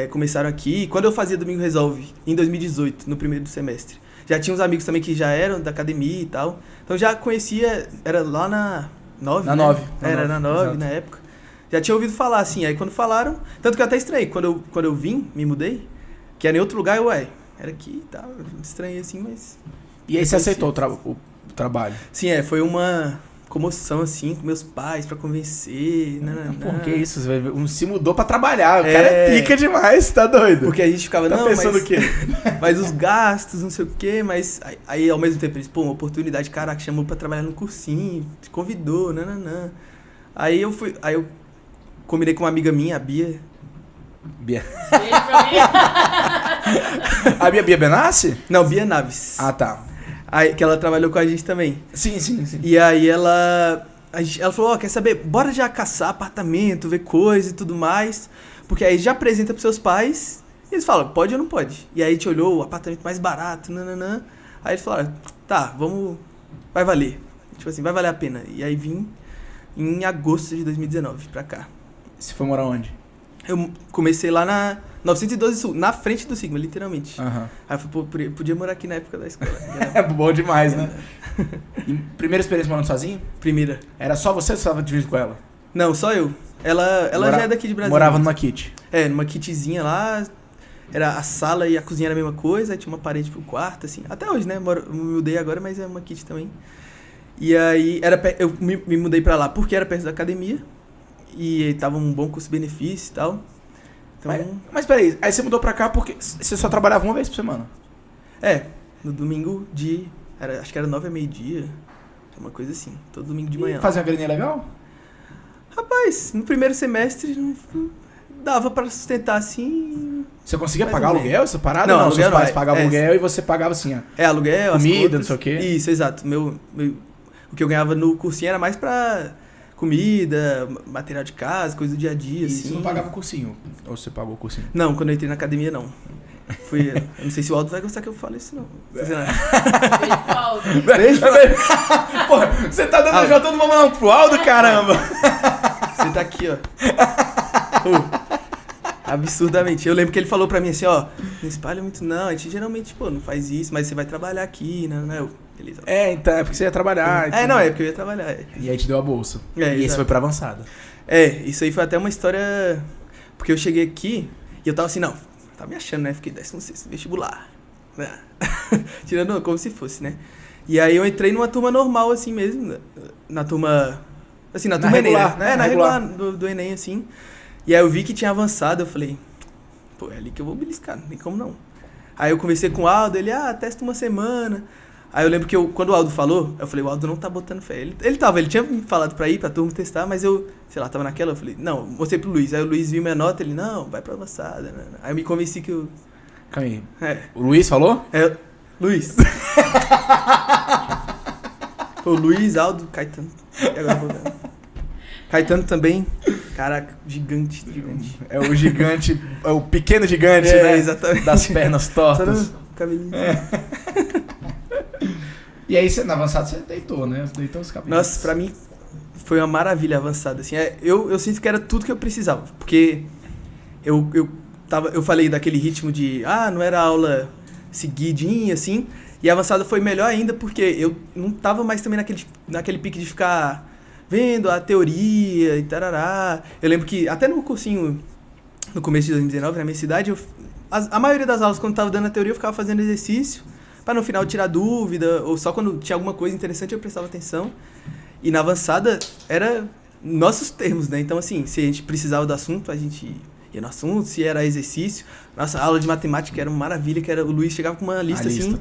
Começaram aqui. E quando eu fazia Domingo Resolve, em 2018, no primeiro semestre, já tinha uns amigos também que já eram da academia e tal. Então já conhecia... Era lá na 9, Na né? 9. Era na 9, exato. na época. Já tinha ouvido falar, assim. Aí quando falaram... Tanto que eu até estranhei. Quando eu vim, me mudei, que era em outro lugar, era aqui e tal. Estranhei assim, mas... E aí você aceitou o trabalho? Sim, foi uma comoção, assim, com meus pais pra convencer. Por que isso? Você se mudou pra trabalhar. O cara pica demais, tá doido? Porque a gente ficava, Tá não, pensando mas... o quê? Mas os gastos, não sei o quê, mas... Aí, ao mesmo tempo, eles, uma oportunidade, caraca, chamou pra trabalhar no cursinho, te convidou, nananã. Aí eu combinei com uma amiga minha, a Bia. Bia. Beijo pra mim. A Bia Benassi? Não, Bia Naves. Ah, tá. Aí, que ela trabalhou com a gente também. Sim. E aí ela falou, quer saber, bora já caçar apartamento, ver coisa e tudo mais. Porque aí já apresenta pros seus pais e eles falam, pode ou não pode? E aí a gente olhou o apartamento mais barato, nananã. Aí eles falaram, tá, vai valer. Tipo assim, vai valer a pena. E aí vim em agosto de 2019 pra cá. Você foi morar onde? Eu comecei lá na 912 Sul, na frente do Sigma, literalmente. Aham. Aí eu falei, pô, podia morar aqui na época da escola. É bom demais, né? E primeira experiência morando sozinho? Primeira. Era só você ou você estava dividindo com ela? Não, só eu. Ela já é daqui de Brasília. Morava numa kit. Numa kitzinha lá. Era a sala e a cozinha era a mesma coisa, aí tinha uma parede pro quarto, assim. Até hoje, né? Me mudei agora, mas é uma kit também. E aí, eu me mudei pra lá porque era perto da academia. E tava um bom custo-benefício e tal. Então... Mas peraí, aí você mudou pra cá porque você só trabalhava uma vez por semana? No domingo acho que era 9 a meio-dia. Uma coisa assim, todo domingo de manhã. Fazia uma graninha legal? Rapaz, no primeiro semestre não dava pra sustentar assim. Você conseguia Mais pagar ou aluguel, essa parada? Não, Não, aluguel seus pais não, pagavam aluguel e você pagava assim, ó. Aluguel, Comida, as contas. não sei o quê. Isso, exato. O que eu ganhava no cursinho era mais pra comida, material de casa, coisa do dia a dia, E assim. você não pagava o cursinho? Ou você pagou o cursinho? Não, quando eu entrei na academia, não. Eu não sei se o Aldo vai gostar que eu fale isso, não. Beijo, Paulo. Beijo, Porra, você tá dando já todo mundo pro Aldo, caramba! Você tá aqui, ó. Absurdamente. Eu lembro que ele falou pra mim assim, ó, não espalha muito não, a gente geralmente, não faz isso, mas você vai trabalhar aqui, né? Beleza. Então, é porque você ia trabalhar. É porque eu ia trabalhar. E aí te deu a bolsa. E esse exato. foi pra avançada. Isso aí foi até uma história, porque eu cheguei aqui e eu tava assim, não, tava me achando, né? Fiquei 16º vestibular. Tirando como se fosse, né? E aí eu entrei numa turma normal, assim mesmo, na turma, assim, na turma regular, Enem, né? na regular do Enem, assim. E aí eu vi que tinha avançado, eu falei, pô, é ali que eu vou beliscar, não tem como não. Aí eu conversei com o Aldo, ele, testa uma semana. Aí eu lembro que quando o Aldo falou, eu falei, o Aldo não tá botando fé. Ele tinha me falado pra ir pra turma testar, mas eu, sei lá, tava naquela, eu falei, não, mostrei pro Luiz. Aí o Luiz viu minha nota, ele, não, vai pra avançada. Né? Aí eu me convenci que eu... Calma aí. O Luiz falou? Luiz. Pô, Luiz, Aldo, Caetano. E agora eu vou ver. Caetano também, caraca, gigante. É o gigante, é o pequeno gigante, né? Exatamente. Das pernas tortas. Cabelinho. E aí, na avançada, você deitou, né? Você deitou os cabelos. Nossa, pra mim foi uma maravilha avançada, assim. Eu sinto que era tudo que eu precisava, porque eu falei daquele ritmo de, não era aula seguidinha, assim, e a avançada foi melhor ainda porque eu não tava mais também naquele pique de ficar vendo a teoria e tarará. Eu lembro que até no cursinho, no começo de 2019, na minha cidade, a maioria das aulas, quando tava dando a teoria, eu ficava fazendo exercício, para no final tirar dúvida, ou só quando tinha alguma coisa interessante eu prestava atenção. E na avançada era nossos termos, né? Então, assim, se a gente precisava do assunto, a gente ia no assunto, se era exercício. Nossa, a aula de matemática era uma maravilha, que era o Luiz chegava com uma lista, assim,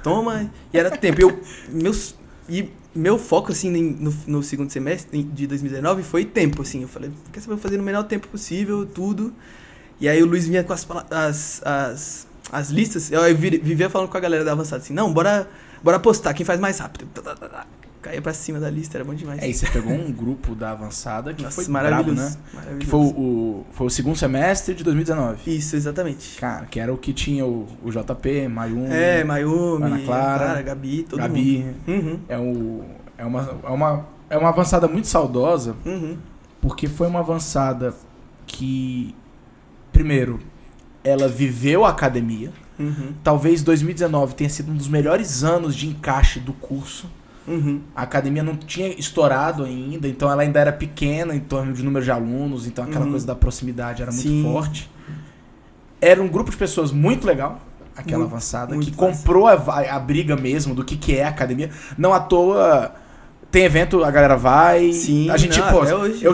toma, e era tempo. Meu foco, assim, no segundo semestre de 2019 foi tempo, assim. Eu falei, quer saber, eu vou fazer no menor tempo possível, tudo. E aí o Luiz vinha com as listas, eu vivia falando com a galera da avançada, assim, não, bora apostar, quem faz mais rápido. Caía pra cima da lista, era bom demais. E você pegou um grupo da avançada que Nossa, foi maravilhoso, brabo, né? maravilhoso. Que foi o segundo semestre de 2019. Isso, exatamente. Cara, que era o que tinha o JP, Mayumi, Mayumi, Ana Clara, Gabi, todo mundo. Uhum. É uma avançada muito saudosa, Uhum. porque foi uma avançada que, primeiro, ela viveu a academia. Uhum. Talvez 2019 tenha sido um dos melhores anos de encaixe do curso. Uhum. A academia não tinha estourado ainda, então ela ainda era pequena em torno de número de alunos, então aquela coisa da proximidade era muito forte. Era um grupo de pessoas muito legal, aquela avançada, que comprou a briga mesmo do que é a academia. Não à toa tem evento, a galera vai. Sim, a gente, até hoje.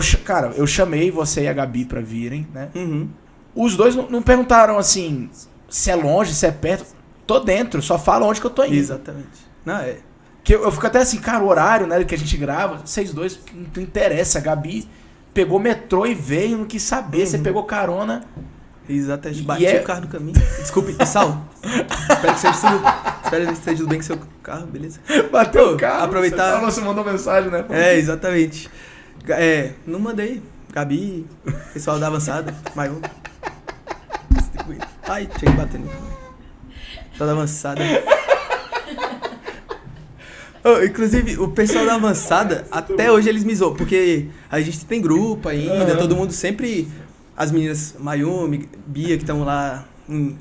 eu chamei você e a Gabi pra virem, né? Uhum. Os dois não perguntaram assim, se é longe, se é perto. Tô dentro, só fala onde que eu tô indo. Exatamente. Não, Que eu fico até assim, cara, o horário, né, que a gente grava, vocês dois, não interessa. A Gabi pegou metrô e veio, não quis saber, você pegou carona. Exatamente, bati o carro no caminho. Desculpe, Sal. Espero que esteja tudo bem com o seu carro, beleza? Bateu o carro, aproveitar. Você mandou mensagem, né? Exatamente. Não mandei. Gabi, pessoal da avançada, Maior. Ai, tinha que bater no pessoal da avançada. Inclusive, o pessoal da avançada, até hoje eles me zoam, porque a gente tem grupo ainda, todo mundo sempre... As meninas Mayumi, Bia, que estão lá em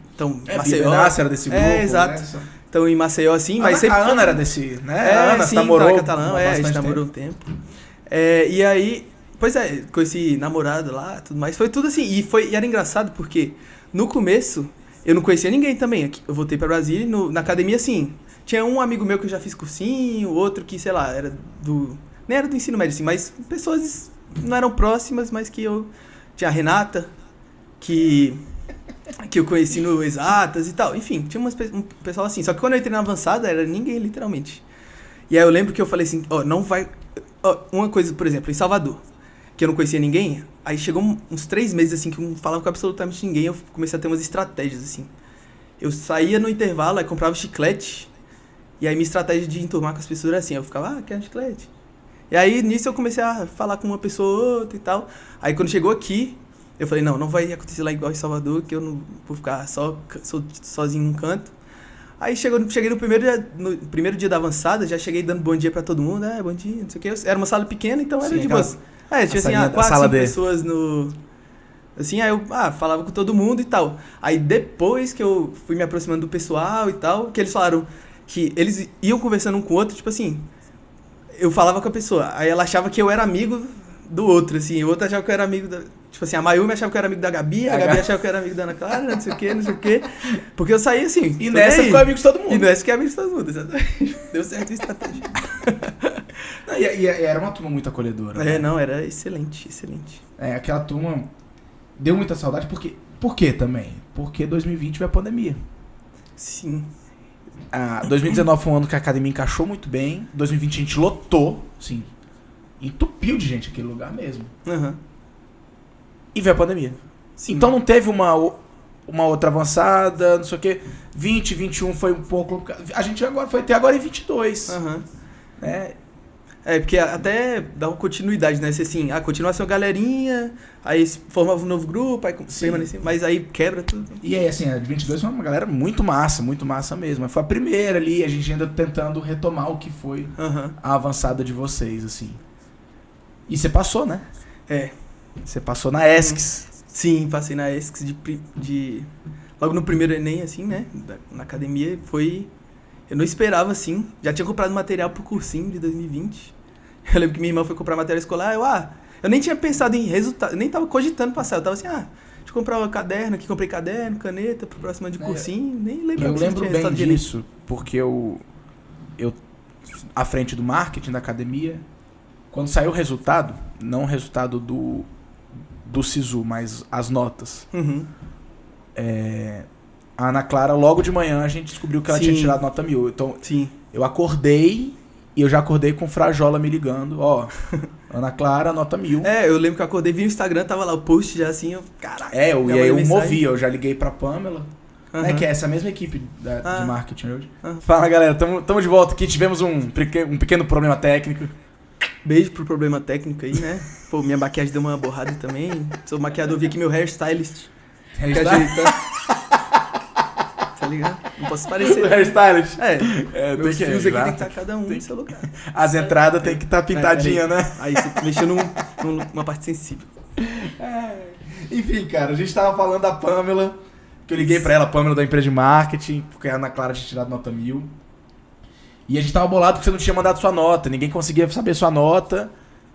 Maceió. Bia era desse grupo, exato. Né? Estão em Maceió, assim, mas sempre... A Ana era desse, né? A Ana, sim, namorou tá catalão, a gente tempo. namorou um tempo. E aí, com esse namorado lá, tudo mais, foi tudo assim. E era engraçado porque, no começo, eu não conhecia ninguém também. Eu voltei pra Brasília, na academia, assim... Tinha um amigo meu que eu já fiz cursinho, outro que, sei lá, nem era do ensino médio, assim, mas pessoas não eram próximas, mas que eu... Tinha a Renata, que eu conheci no Exatas e tal. Enfim, tinha um pessoal assim. Só que quando eu entrei na avançada, era ninguém, literalmente. E aí eu lembro que eu falei assim, não vai... uma coisa, por exemplo, em Salvador, que eu não conhecia ninguém, aí chegou uns 3 meses, assim, que eu não falava com absolutamente ninguém, eu comecei a ter umas estratégias, assim. Eu saía no intervalo, aí comprava chiclete, e aí minha estratégia de enturmar com as pessoas era assim, eu ficava, quero chiclete. E aí, nisso, eu comecei a falar com uma pessoa ou outra e tal. Aí, quando chegou aqui, eu falei, não vai acontecer lá igual em Salvador, que eu não vou ficar sozinho num canto. Aí, cheguei no primeiro dia da avançada, já cheguei dando bom dia pra todo mundo. Bom dia, não sei o que. Era uma sala pequena, então era de boas. Tinha assim, 4, 5 pessoas no... Assim, aí eu falava com todo mundo e tal. Aí, depois que eu fui me aproximando do pessoal e tal, que eles falaram que eles iam conversando um com o outro, tipo assim... Eu falava com a pessoa, aí ela achava que eu era amigo do outro, assim, o outro achava que eu era amigo da... Tipo assim, a Mayumi achava que eu era amigo da Gabi, a Gabi achava que eu era amigo da Ana Clara, não sei o quê. Porque eu saí assim... E nessa ficou amigo de todo mundo. E nessa fiquei amigo de todo mundo, exatamente. Deu certo a estratégia. E era uma turma muito acolhedora. Né? Não, era excelente. Aquela turma deu muita saudade, porque... Por quê também? Porque 2020 veio a pandemia. Sim. 2019 foi um ano que a academia encaixou muito bem. 2020 a gente lotou, assim, entupiu de gente aquele lugar mesmo. Uhum. E veio a pandemia. Sim. Então não teve uma outra avançada, não sei o quê. 20, 21 foi um pouco... A gente foi ter agora em 22. Uhum. Né? Porque até dá uma continuidade, né? Você assim, continuação galerinha, aí formava um novo grupo, aí permanecia, mas aí quebra tudo. E aí, assim, a de 22 foi uma galera muito massa mesmo. Foi a primeira ali, a gente ainda tentando retomar o que foi a avançada de vocês, assim. E você passou, né? Você passou na ESCS. Sim, passei na ESCS logo no primeiro Enem, assim, né? Na academia, foi... Eu não esperava, assim. Já tinha comprado material pro cursinho de 2020. Eu lembro que minha irmã foi comprar material escolar. Eu nem tinha pensado em resultado. Nem tava cogitando passar. Eu tava assim, deixa eu comprar um caderno aqui. Comprei caderno, caneta pro próximo ano de cursinho. Nem lembrava. Eu lembro bem disso, porque eu à frente do marketing da academia, quando saiu o resultado, não o resultado do SISU, mas as notas. Uhum. A Ana Clara, logo de manhã, a gente descobriu que ela tinha Sim. tirado nota 1000. Então, Sim. eu acordei e eu já acordei com o Frajola me ligando. Ó, Ana Clara, nota 1000. Eu lembro que eu acordei, vi no Instagram, tava lá o post já assim, caraca. E aí eu mensagem. movi, eu já liguei pra Pamela, né, Aham. que é essa mesma equipe de marketing hoje. Aham. Fala, galera, tamo de volta aqui, tivemos um pequeno problema técnico. Beijo pro problema técnico aí, né? Pô, minha maquiagem deu uma borrada também. Sou maquiador, vi aqui meu hairstylist. Fica ajeitando. Tá ligado? Não posso parecer. O hairstylist. Meus tem fios aqui exato. tem que estar cada um no seu lugar. As entradas tem que estar pintadinha, Peraí. né? Aí você mexeu numa parte sensível. Enfim, cara, a gente tava falando da Pamela, que eu liguei pra ela, Pamela da empresa de marketing, porque a Ana Clara tinha tirado nota 1000. E a gente tava bolado porque você não tinha mandado sua nota, ninguém conseguia saber sua nota.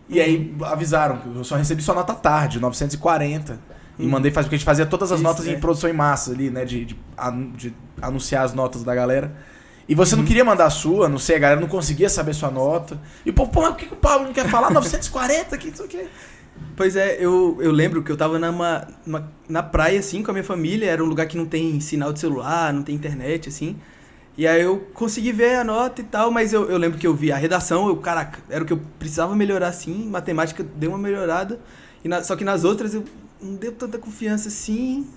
E aí avisaram que eu só recebi sua nota tarde, 940. E mandei fazer, porque a gente fazia todas as Isso, notas em produção em massa ali, né? De anunciar as notas da galera. E você não queria mandar a sua, não sei, a galera não conseguia saber sua nota. E pô, mas por que o Pablo não quer falar 940 aqui, não sei o quê? Pois é, eu lembro que eu tava na praia, assim, com a minha família. Era um lugar que não tem sinal de celular, não tem internet, assim. E aí eu consegui ver a nota e tal, mas eu lembro que eu vi a redação, caraca, era o que eu precisava melhorar, sim. Matemática deu uma melhorada, só que nas outras eu não deu tanta confiança assim.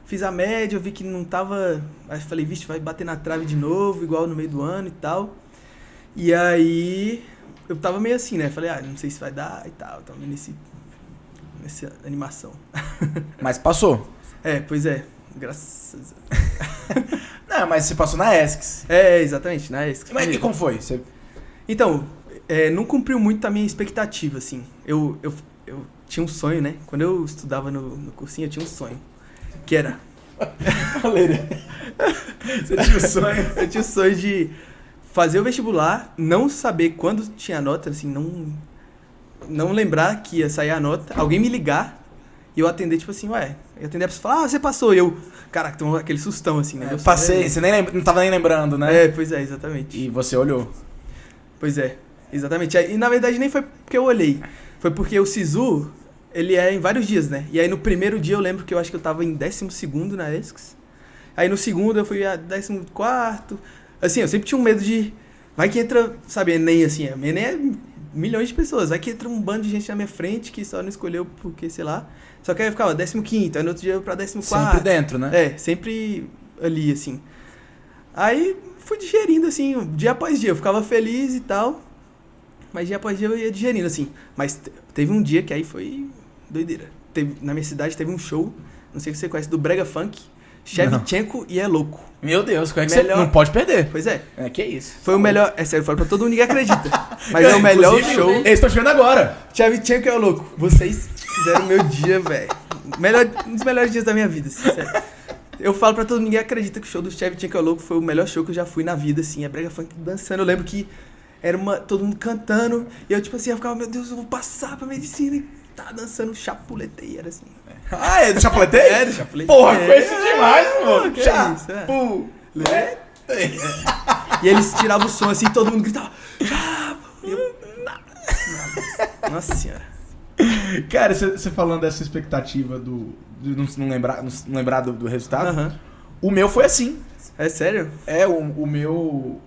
Fiz a média, eu vi que não tava... Aí falei, vixe, vai bater na trave de novo, igual no meio do ano e tal. E aí eu tava meio assim, né? Falei, não sei se vai dar e tal, tava nessa animação. Mas passou. Pois é, graças a Deus. Não, mas você passou na ESCS. Exatamente, na ESC. Mas e como foi? Você... Então, não cumpriu muito a minha expectativa, assim. Eu tinha um sonho, né? Quando eu estudava no cursinho, eu tinha um sonho. Que era... Você tinha o sonho? Eu tinha o sonho de fazer o vestibular, não saber quando tinha a nota, assim, não lembrar que ia sair a nota, alguém me ligar e eu atender, tipo assim, eu atender a pessoa e falar, você passou, e eu, caraca, tem aquele sustão, assim, né? Passei, você não tava nem lembrando, né? Pois é, exatamente. E você olhou. Pois é, exatamente. E na verdade nem foi porque eu olhei, foi porque o SISU, ele é em vários dias, né? E aí no primeiro dia eu lembro que eu acho que eu tava em 12º na ESCS. Aí no segundo eu fui a 14º. Assim, eu sempre tinha um medo de... Vai que entra, sabe, Enem, assim. Enem é milhões de pessoas. Vai que entra um bando de gente na minha frente que só não escolheu porque, sei lá. Só que aí eu ficava 15º, aí no outro dia eu ia pra 14º. Sempre dentro, né? Sempre ali, assim. Aí fui digerindo, assim, dia após dia. Eu ficava feliz e tal. Mas dia após dia eu ia digerindo, assim. Mas teve um dia que aí foi doideira. Na minha cidade teve um show, não sei se você conhece, do Brega Funk, Shevchenko e É Louco. Meu Deus, como é que Melhor... você não pode perder? Pois é. Que isso. Foi o melhor, sério, eu falo pra todo mundo, ninguém acredita. Mas é o melhor Inclusive, show. Eles estão te vendo agora. Shevchenko e É Louco. Vocês fizeram meu dia, velho. Um dos melhores dias da minha vida, assim, sério. Eu falo pra todo mundo, ninguém acredita que o show do Shevchenko e É Louco foi o melhor show que eu já fui na vida, assim. É Brega Funk dançando. Eu lembro que era todo mundo cantando. E eu, tipo assim, eu ficava, meu Deus, eu vou passar pra medicina. E tá dançando chapuleteira, assim. É do Chapuletei? É, do Chapuletei. Porra, conheço demais, mano. Que isso, E eles tiravam o som assim, todo mundo gritava. Nossa senhora. Cara, você falando dessa expectativa de não lembrar do resultado, Uhum. O meu foi assim. É sério?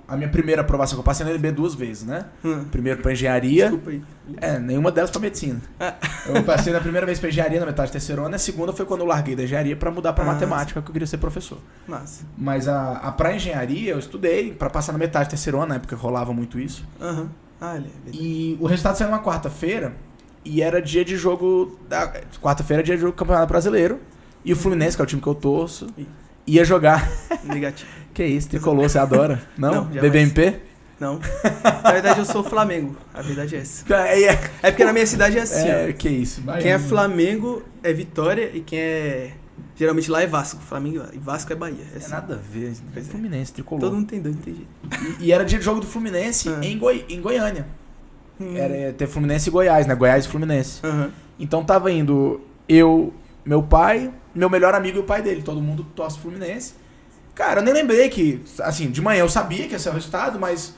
A minha primeira aprovação, que eu passei na LB 2 vezes, né? Primeiro pra engenharia. Desculpa aí. Nenhuma delas pra medicina. Eu passei na primeira vez pra engenharia, na metade do terceiro ano, e a segunda foi quando eu larguei da engenharia pra mudar pra matemática, porque eu queria ser professor. Massa. Mas a pra engenharia eu estudei pra passar na metade do terceiro ano, na época rolava muito isso. Aham. E o resultado saiu numa quarta-feira, e era dia de jogo. Quarta-feira era dia de jogo do Campeonato Brasileiro. E o Fluminense, que é o time que eu torço, ia jogar. Negativo. Que isso, tricolor, você adora? Não? Não, jamais. BBMP? Não. Na verdade eu sou Flamengo. A verdade é essa. É porque na minha cidade é assim, ó. Que isso, vai. Quem é Flamengo é Vitória e quem é... Geralmente lá é Vasco. Flamengo e Vasco é Bahia. É assim. Nada a ver. Pois é. Fluminense, tricolor. Todo mundo tem dois, não tem jeito. E era dia de jogo do Fluminense em Goiânia. Era ter Fluminense e Goiás, né? Goiás e Fluminense. Então tava indo eu, meu pai, meu melhor amigo e o pai dele. Todo mundo torce Fluminense. Cara, eu nem lembrei que... Assim, de manhã eu sabia que ia ser o resultado, mas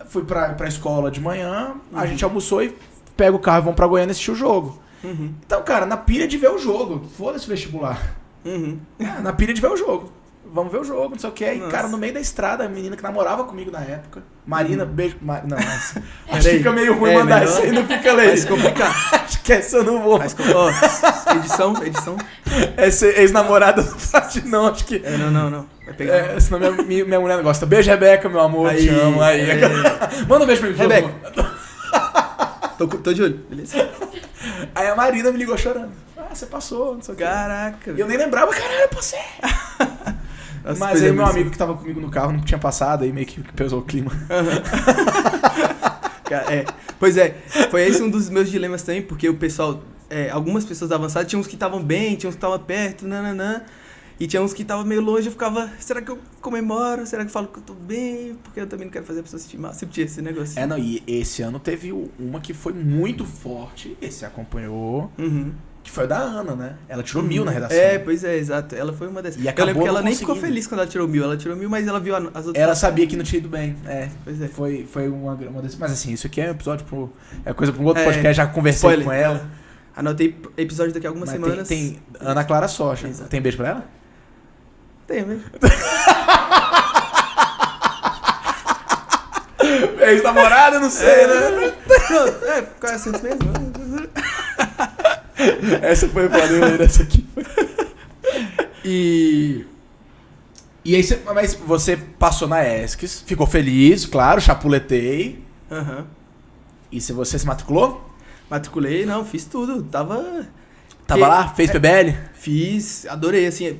fui pra escola de manhã, a gente almoçou e pega o carro e vamos pra Goiânia assistir o jogo. Uhum. Então, cara, na pilha de ver o jogo, foda-se o vestibular. Uhum. Na pilha de ver o jogo. Vamos ver o jogo, não sei o que. Aí, Nossa. cara, no meio da estrada, a menina que namorava comigo na época. Marina, beijo. Não, acho que Peraí. fica meio ruim É, mandar melhor. isso aí, não fica Vai legal. se complicar. Acho que essa eu não vou. Ó, edição. Essa ex-namorada não faz não, acho que. Não. Vai pegar. Senão minha mulher não gosta. Beijo, Rebeca, meu amor, te amo. Aí. Manda um beijo pra mim, por Rebeca. favor. Tô de olho, beleza? Aí a Marina me ligou chorando. Você passou, não sei o que. Caraca. E eu nem lembrava, caralho, eu passei. Nossa, Mas coisa aí meu muito- amigo que tava comigo no carro não tinha passado, aí meio que pesou o clima. Pois é, foi esse um dos meus dilemas também, porque o pessoal, algumas pessoas avançadas, tinha uns que estavam bem, tinha uns que estavam perto, nananã, e tinha uns que estavam meio longe, eu ficava, será que eu comemoro, será que eu falo que eu tô bem, porque eu também não quero fazer a pessoa sentir mal, sempre tinha esse negócio. Não, e esse ano teve uma que foi muito forte, esse acompanhou, Uhum. que foi a da Ana, né? Ela tirou 1000 na redação. Pois é, exato, ela foi uma dessas. E Eu acabou lembro que ela não nem ficou conseguindo. feliz quando ela tirou 1000, mas ela viu as outras. Ela sabia que não tinha ido bem, Pois é. Foi uma dessas. Mas assim, isso aqui é um episódio é coisa pra um outro É, podcast, já conversei spoiler. com ela. Anotei episódio daqui a algumas Mas semanas. tem Ana Clara Socha. Exato. Tem beijo pra ela? Tem mesmo. Ex-namorada, não sei, né? Não, qual é o assunto mesmo? Essa foi pra ler, essa aqui foi. E aí, mas você passou na ESCS, ficou feliz, claro, chapuletei. Aham. E se você se matriculou? Matriculei, não, fiz tudo. Tava Lá? Fez PBL? Fiz, adorei, assim,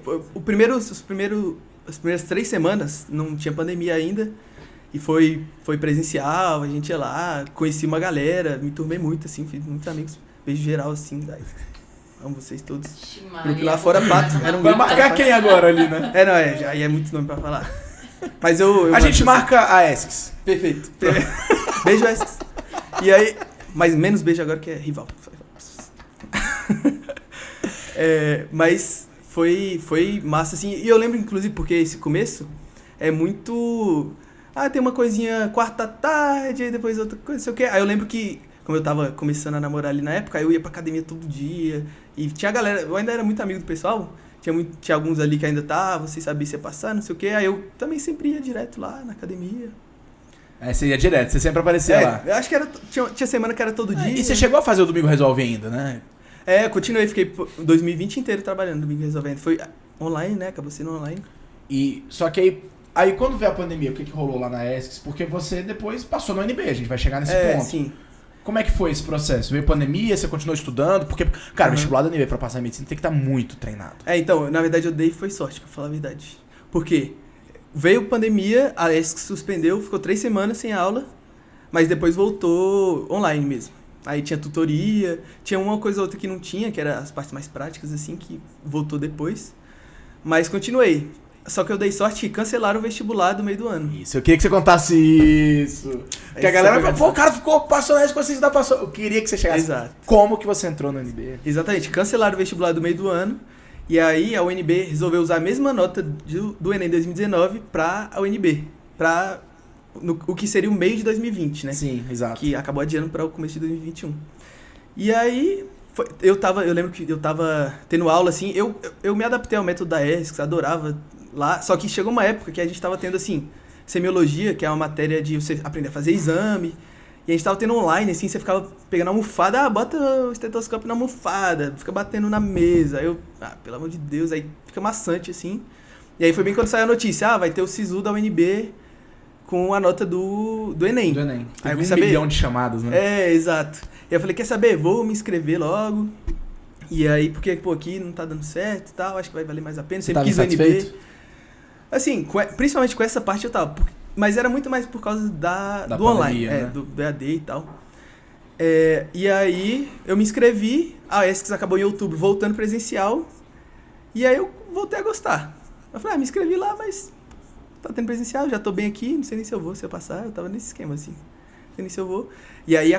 as primeiras 3 semanas não tinha pandemia ainda, e foi presencial, a gente ia lá, conheci uma galera, me turmei muito, assim, fiz muitos amigos, beijo geral, assim, daí, amo vocês todos. Grupo lá fora, Pato, era um Vai grupo... marcar quem agora ali, né? Não, aí é muito nome pra falar. Mas eu A gente gosto, marca a ESCS. Perfeito. Beijo, Essex. E aí, mas menos beijo agora que é rival. Mas foi massa, assim. E eu lembro, inclusive, porque esse começo é muito... tem uma coisinha quarta tarde, aí depois outra coisa, não sei o quê. Aí eu lembro que, como eu tava começando a namorar ali na época, eu ia pra academia todo dia. E tinha galera, eu ainda era muito amigo do pessoal. Tinha alguns ali que ainda estavam, sem saber se ia passar, não sei o quê. Aí eu também sempre ia direto lá na academia. Você ia direto, você sempre aparecia lá. Eu acho que tinha semana que era todo dia. E você chegou a fazer o Domingo Resolve ainda, né? Eu continuei, fiquei 2020 inteiro trabalhando no Domingo Resolvendo. Foi online, né? Acabou sendo online. Só que aí quando veio a pandemia, o que rolou lá na ESCS? Porque você depois passou no UNB, a gente vai chegar nesse ponto. Sim. Como é que foi esse processo? Veio pandemia, você continuou estudando? Porque, cara, o vestibular da UNB pra passar em medicina tem que estar muito treinado. Então, na verdade eu dei foi sorte, pra falar a verdade. Por quê? Veio pandemia, a ESC suspendeu, ficou 3 semanas sem aula, mas depois voltou online mesmo. Aí tinha tutoria, tinha uma coisa ou outra que não tinha, que era as partes mais práticas, assim, que voltou depois. Mas continuei. Só que eu dei sorte e cancelaram o vestibular do meio do ano. Isso, eu queria que você contasse isso. Porque a galera falou, pô, o cara passou na ESC, você ainda passou. Eu queria que você chegasse. Exato. Como que você entrou no UNB? Exatamente, cancelaram o vestibular do meio do ano. E aí a UNB resolveu usar a mesma nota do Enem 2019 pra a UNB. O que seria o meio de 2020, né? Sim, exato. Que acabou adiando para o começo de 2021. E aí, eu lembro que eu tava tendo aula, assim, eu me adaptei ao método da ESC, adorava lá, só que chegou uma época que a gente tava tendo, assim, semiologia, que é uma matéria de você aprender a fazer exame, e a gente tava tendo online, assim, você ficava pegando a almofada, bota o estetoscópio na almofada, fica batendo na mesa, aí eu, pelo amor de Deus, aí fica maçante, assim. E aí foi bem quando saiu a notícia, vai ter o SISU da UNB com a nota do Enem. Do Enem. Aí eu Teve quis 1 milhão de chamadas, né? Exato. E eu falei, quer saber? Vou me inscrever logo. E aí, porque, aqui não tá dando certo e tal, acho que vai valer mais a pena. Você Sempre tava quis o UNB. insatisfeito? Assim, principalmente com essa parte eu tava. Mas era muito mais por causa do pandemia, online, né? do EAD e tal. E aí, eu me inscrevi, a ESCS acabou em outubro voltando presencial. E aí eu voltei a gostar. Eu falei, me inscrevi lá, mas tá tendo presencial, já tô bem aqui, não sei nem se eu vou, se eu passar, eu tava nesse esquema, assim. Não sei nem se eu vou. E aí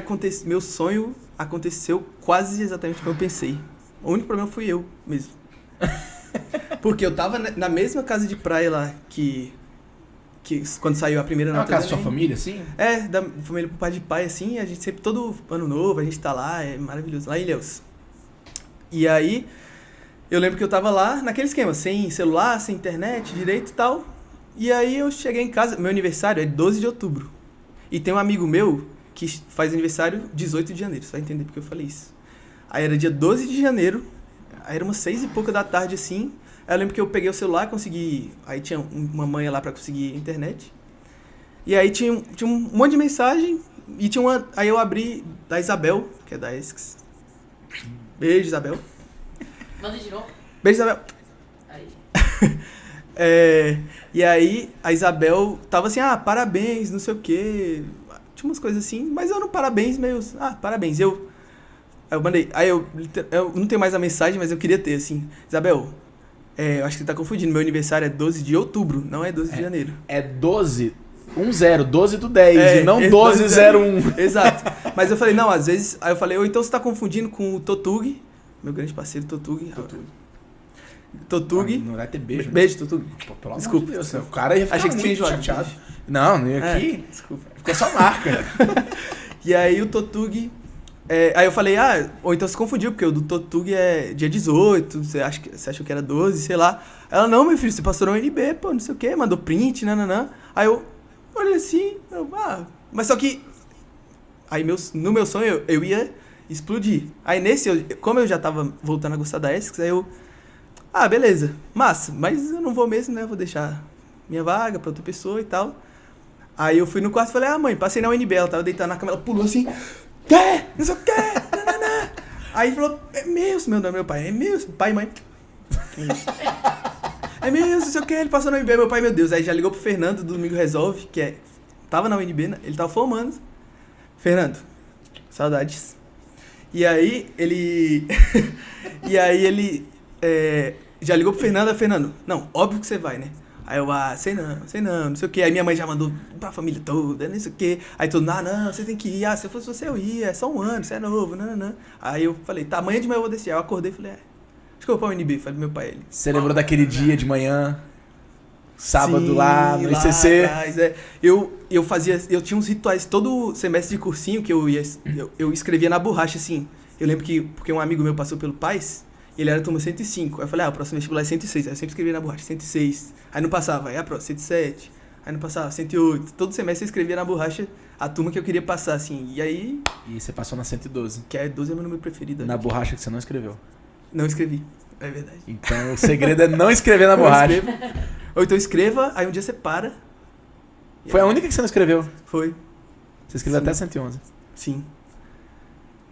meu sonho aconteceu quase exatamente como eu pensei. O único problema fui eu mesmo. Porque eu tava na mesma casa de praia lá que quando saiu a primeira É uma nota casa do da sua Enem. família, assim? Da família pro pai de pai, assim, a gente sempre, todo ano novo, a gente tá lá, é maravilhoso. Lá em Ilhéus. E aí, eu lembro que eu tava lá naquele esquema, sem celular, sem internet, direito e tal. E aí eu cheguei em casa, meu aniversário é 12 de outubro. E tem um amigo meu que faz aniversário 18 de janeiro, só vai entender porque eu falei isso. Aí era dia 12 de janeiro, aí era umas 6 e pouca da tarde assim. Aí eu lembro que eu peguei o celular, consegui... Aí tinha uma manha lá pra conseguir internet. E aí tinha um monte de mensagem e tinha uma... Aí eu abri da Isabel, que é da Essex. Beijo, Isabel. Manda de novo. Beijo, Isabel. Aí. E aí a Isabel tava assim, parabéns, não sei o quê. Tinha umas coisas assim, mas eu não parabéns, meio... parabéns. Aí eu mandei... Aí eu não tenho mais a mensagem, mas eu queria ter, assim. Isabel, eu acho que você tá confundindo. Meu aniversário é 12 de outubro, não é 12 de janeiro. É 12... 12 do 10, e não 1201. Exato. Mas eu falei, não, às vezes... Aí eu falei, ou então você tá confundindo com o Totug, meu grande parceiro, Totug. Totug. Não vai ter beijo. Beijo, Totug. Pô, pelo Desculpa. amor de Deus, o cara ia ficar Achei que muito tinha enjoado. chateado. Não, aqui Desculpa. ficou só marca. E aí o Totug... aí eu falei, ou então se confundiu, porque o do Totug é dia 18, você achou que era 12, sei lá. Ela, não, meu filho, você passou no UNB, pô, não sei o quê, mandou print, nananã. Aí eu olhei assim, mas só que... Aí no meu sonho eu ia explodir. Aí como eu já tava voltando a gostar da Essex, aí eu... beleza, massa, mas eu não vou mesmo, né, vou deixar minha vaga pra outra pessoa e tal. Aí eu fui no quarto e falei, mãe, passei na UNB, ela tava deitada na cama, ela pulou assim, não sei o quê, nananã. Aí falou, é meu pai, é meu, pai e mãe. É meu, não sei o que, ele passou na UNB, meu pai, meu Deus. Aí já ligou pro Fernando do Domingo Resolve, tava na UNB, né? Ele tava formando. Fernando, saudades. E aí ele já ligou pro Fernando, Fernando, não, óbvio que você vai, né? Aí eu, sei não sei o que. Aí minha mãe já mandou pra família toda, não sei o que. Aí todo mundo, não, você tem que ir, se eu fosse você eu ia, é só um ano, você é novo, não. Aí eu falei, amanhã de manhã eu vou descer. Aí eu acordei e falei, acho que eu vou pra UNB, falei pro meu pai, ele. Você lembrou daquele dia de manhã, sábado Sim, lá no ICC? Atrás, eu tinha uns rituais, todo semestre de cursinho que eu escrevia na borracha, assim. Eu lembro porque um amigo meu passou pelo PAS, ele era turma 105. Aí eu falei, o próximo vestibular é 106. Aí eu sempre escrevia na borracha, 106. Aí não passava, aí a próxima, 107. Aí não passava, 108. Todo semestre eu escrevia na borracha a turma que eu queria passar, assim. E aí... E você passou na 112. Que é 12 é meu número preferido. Na borracha que você não escreveu. Não escrevi, é verdade. Então o segredo é não escrever na borracha. Ou então escreva, aí um dia você para. Foi a única que você não escreveu? Foi. Você escreveu Sim. até 111. Sim.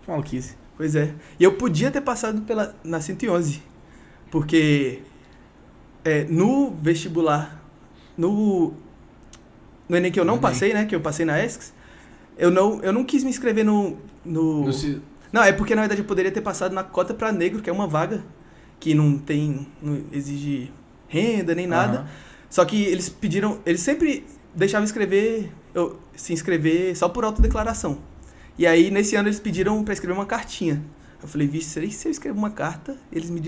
Que maluquice. Pois é. E eu podia ter passado na 111. Porque no vestibular, no Enem que eu não passei, né? Que eu passei na Essex, eu não quis me inscrever no... Não, é porque na verdade eu poderia ter passado na cota pra negro, que é uma vaga que não exige renda nem nada. Uhum. Só que eles sempre deixavam se inscrever só por autodeclaração. E aí, nesse ano, eles pediram pra escrever uma cartinha. Eu falei, vixe, será que se eu escrevo uma carta, eles me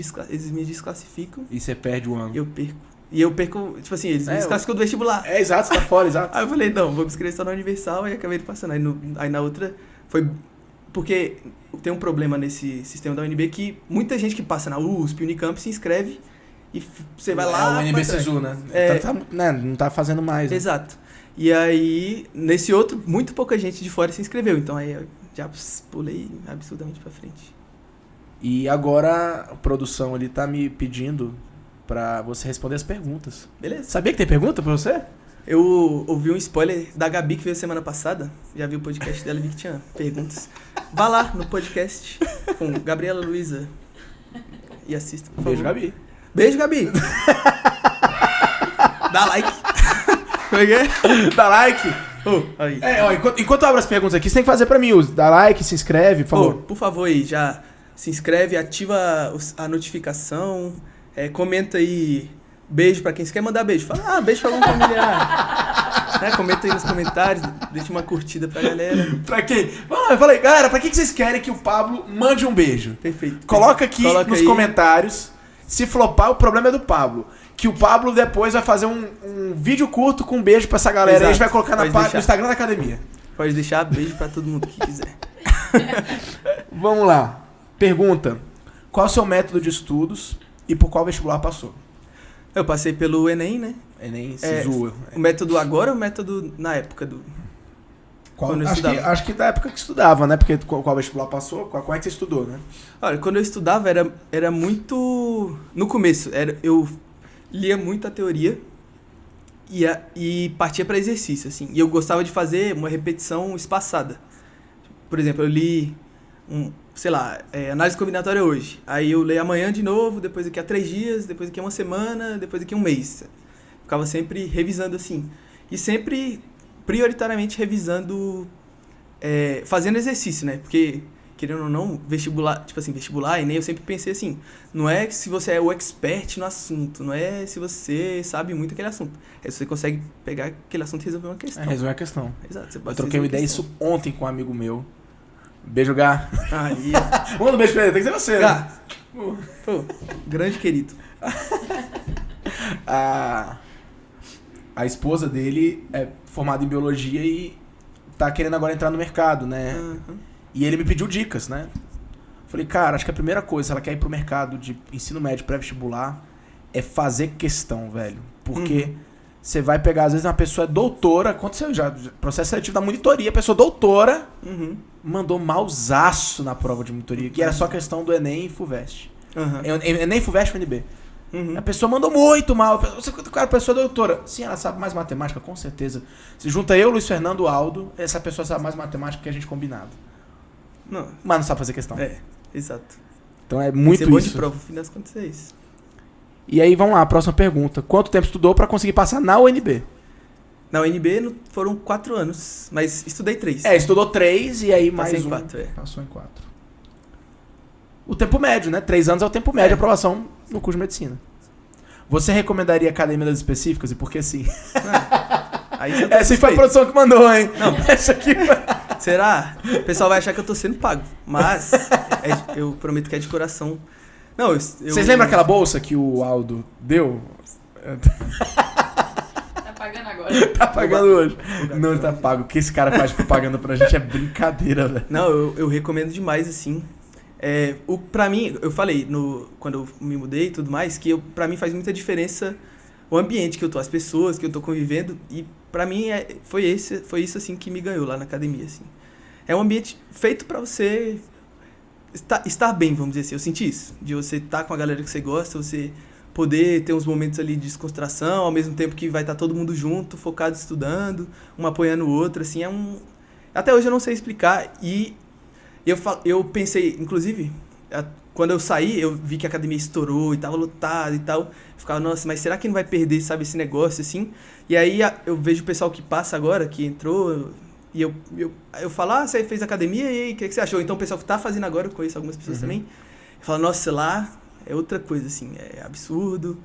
desclassificam? E você perde o ano. E eu perco. E eu perco, tipo assim, eles me desclassificam do vestibular. Exato, você tá fora, exato. Aí eu falei, não, vou me inscrever só na Universal, e acabei passando. Aí na outra, foi... Porque tem um problema nesse sistema da UNB que muita gente que passa na USP, Unicamp, se inscreve e você vai lá... É o UNB Sisu, né? Não tá fazendo mais. Né? Exato. E aí, nesse outro, muito pouca gente de fora se inscreveu. Então aí eu já pulei absurdamente pra frente. E agora a produção ali tá me pedindo pra você responder as perguntas. Beleza. Sabia que tem pergunta pra você? Eu ouvi um spoiler da Gabi que veio semana passada. Já vi o podcast dela e vi que tinha perguntas. Vá lá no podcast com Gabriela Luiza e assista, por favor. Beijo, Gabi. Beijo, Gabi. Dá like. Como é que é? Dá like. Aí. Enquanto eu abro as perguntas aqui, você tem que fazer pra mim. Dá like, se inscreve, por favor. Por favor, aí, já se inscreve, ativa a notificação, comenta aí, beijo pra quem você quer mandar beijo. Fala, beijo pra algum familiar. Comenta aí nos comentários, deixa uma curtida pra galera. Pra quem? Eu falei, galera, pra que vocês querem que o Pablo mande um beijo? Perfeito. Coloca aqui nos comentários. Se flopar, o problema é do Pablo. Que o Pablo depois vai fazer um vídeo curto com um beijo pra essa galera. Exato. E a gente vai colocar no Instagram da academia. Pode deixar beijo pra todo mundo que quiser. Vamos lá. Pergunta. qual é o seu método de estudos e por qual vestibular passou? Eu passei pelo Enem, né? Enem, SISU. O método agora ou o método na época do... quando eu estudava? Acho que da época que estudava, né? Porque qual vestibular passou, qual é que você estudou, né? Olha, quando eu estudava era muito... No começo, eu lia muito a teoria e partia para exercício, assim. E eu gostava de fazer uma repetição espaçada. Por exemplo, eu li, análise combinatória hoje. Aí eu leio amanhã de novo, depois daqui a 3 dias, depois daqui a uma semana, depois daqui a um mês. Ficava sempre revisando assim. E sempre, prioritariamente, revisando, fazendo exercício, né? Porque, querendo ou não, vestibular, Enem, eu sempre pensei assim, não é se você é o expert no assunto, não é se você sabe muito aquele assunto. É se você consegue pegar aquele assunto e resolver uma questão. Resolver a questão. Exato. Você Eu pode troquei uma ideia isso ontem com um amigo meu. Beijo, Gá. Aí, Manda um beijo pra ele, tem que ser você, né? pô, grande querido. A esposa dele é formada em biologia e tá querendo agora entrar no mercado, né? Uhum. E ele me pediu dicas, né? Falei, cara, acho que a primeira coisa, se ela quer ir pro mercado de ensino médio pré-vestibular, é fazer questão, velho. Porque você vai pegar, às vezes, uma pessoa é doutora, aconteceu já, processo seletivo da monitoria, a pessoa doutora mandou mausaço na prova de monitoria, que era só questão do Enem e FUVEST. Enem, FUVEST e UNB. A pessoa mandou muito mal. A pessoa é doutora. Sim, ela sabe mais matemática, com certeza. Se junta eu, Luiz Fernando, Aldo, essa pessoa sabe mais matemática que a gente combinado. Não. Mas não sabe fazer questão. Exato. Então é muito ser bom isso. de prova, no fim das contas é isso. E aí, vamos lá, próxima pergunta. Quanto tempo estudou pra conseguir passar na UNB? Na UNB foram 4 anos, mas estudei 3. Estudou 3 e aí mais Passei em um. 4, Passou em 4. O tempo médio, né? 3 anos é o tempo médio de aprovação no curso de medicina. Você recomendaria academias específicas e por que sim? Essa foi a produção que mandou, hein? Não, essa aqui foi... Será? O pessoal vai achar que eu tô sendo pago. Mas eu prometo que é de coração. Não, Vocês lembram aquela bolsa que o Aldo deu? Tá pagando agora. Tá pagando hoje. Não, ele tá pago. O que esse cara faz propaganda pra gente é brincadeira, velho. Não, eu recomendo demais, assim. Pra mim, eu falei quando eu me mudei e tudo mais, que pra mim faz muita diferença o ambiente que eu tô, as pessoas que eu tô convivendo. E pra mim foi isso assim que me ganhou lá na academia, assim. É um ambiente feito pra você estar bem, vamos dizer assim. Eu senti isso, de você estar com a galera que você gosta, você poder ter uns momentos ali de descontração, ao mesmo tempo que vai estar todo mundo junto, focado estudando, um apoiando o outro, assim, até hoje eu não sei explicar. E eu pensei, inclusive, quando eu saí, eu vi que a academia estourou e tava lotada e tal. Eu ficava, nossa, mas será que não vai perder, sabe, esse negócio, assim? E aí eu vejo o pessoal que passa agora, que entrou, e eu falo, você fez academia, e aí, o que você achou? Então o pessoal que tá fazendo agora, eu conheço algumas pessoas também, eu falo, nossa, lá é outra coisa, assim, é absurdo,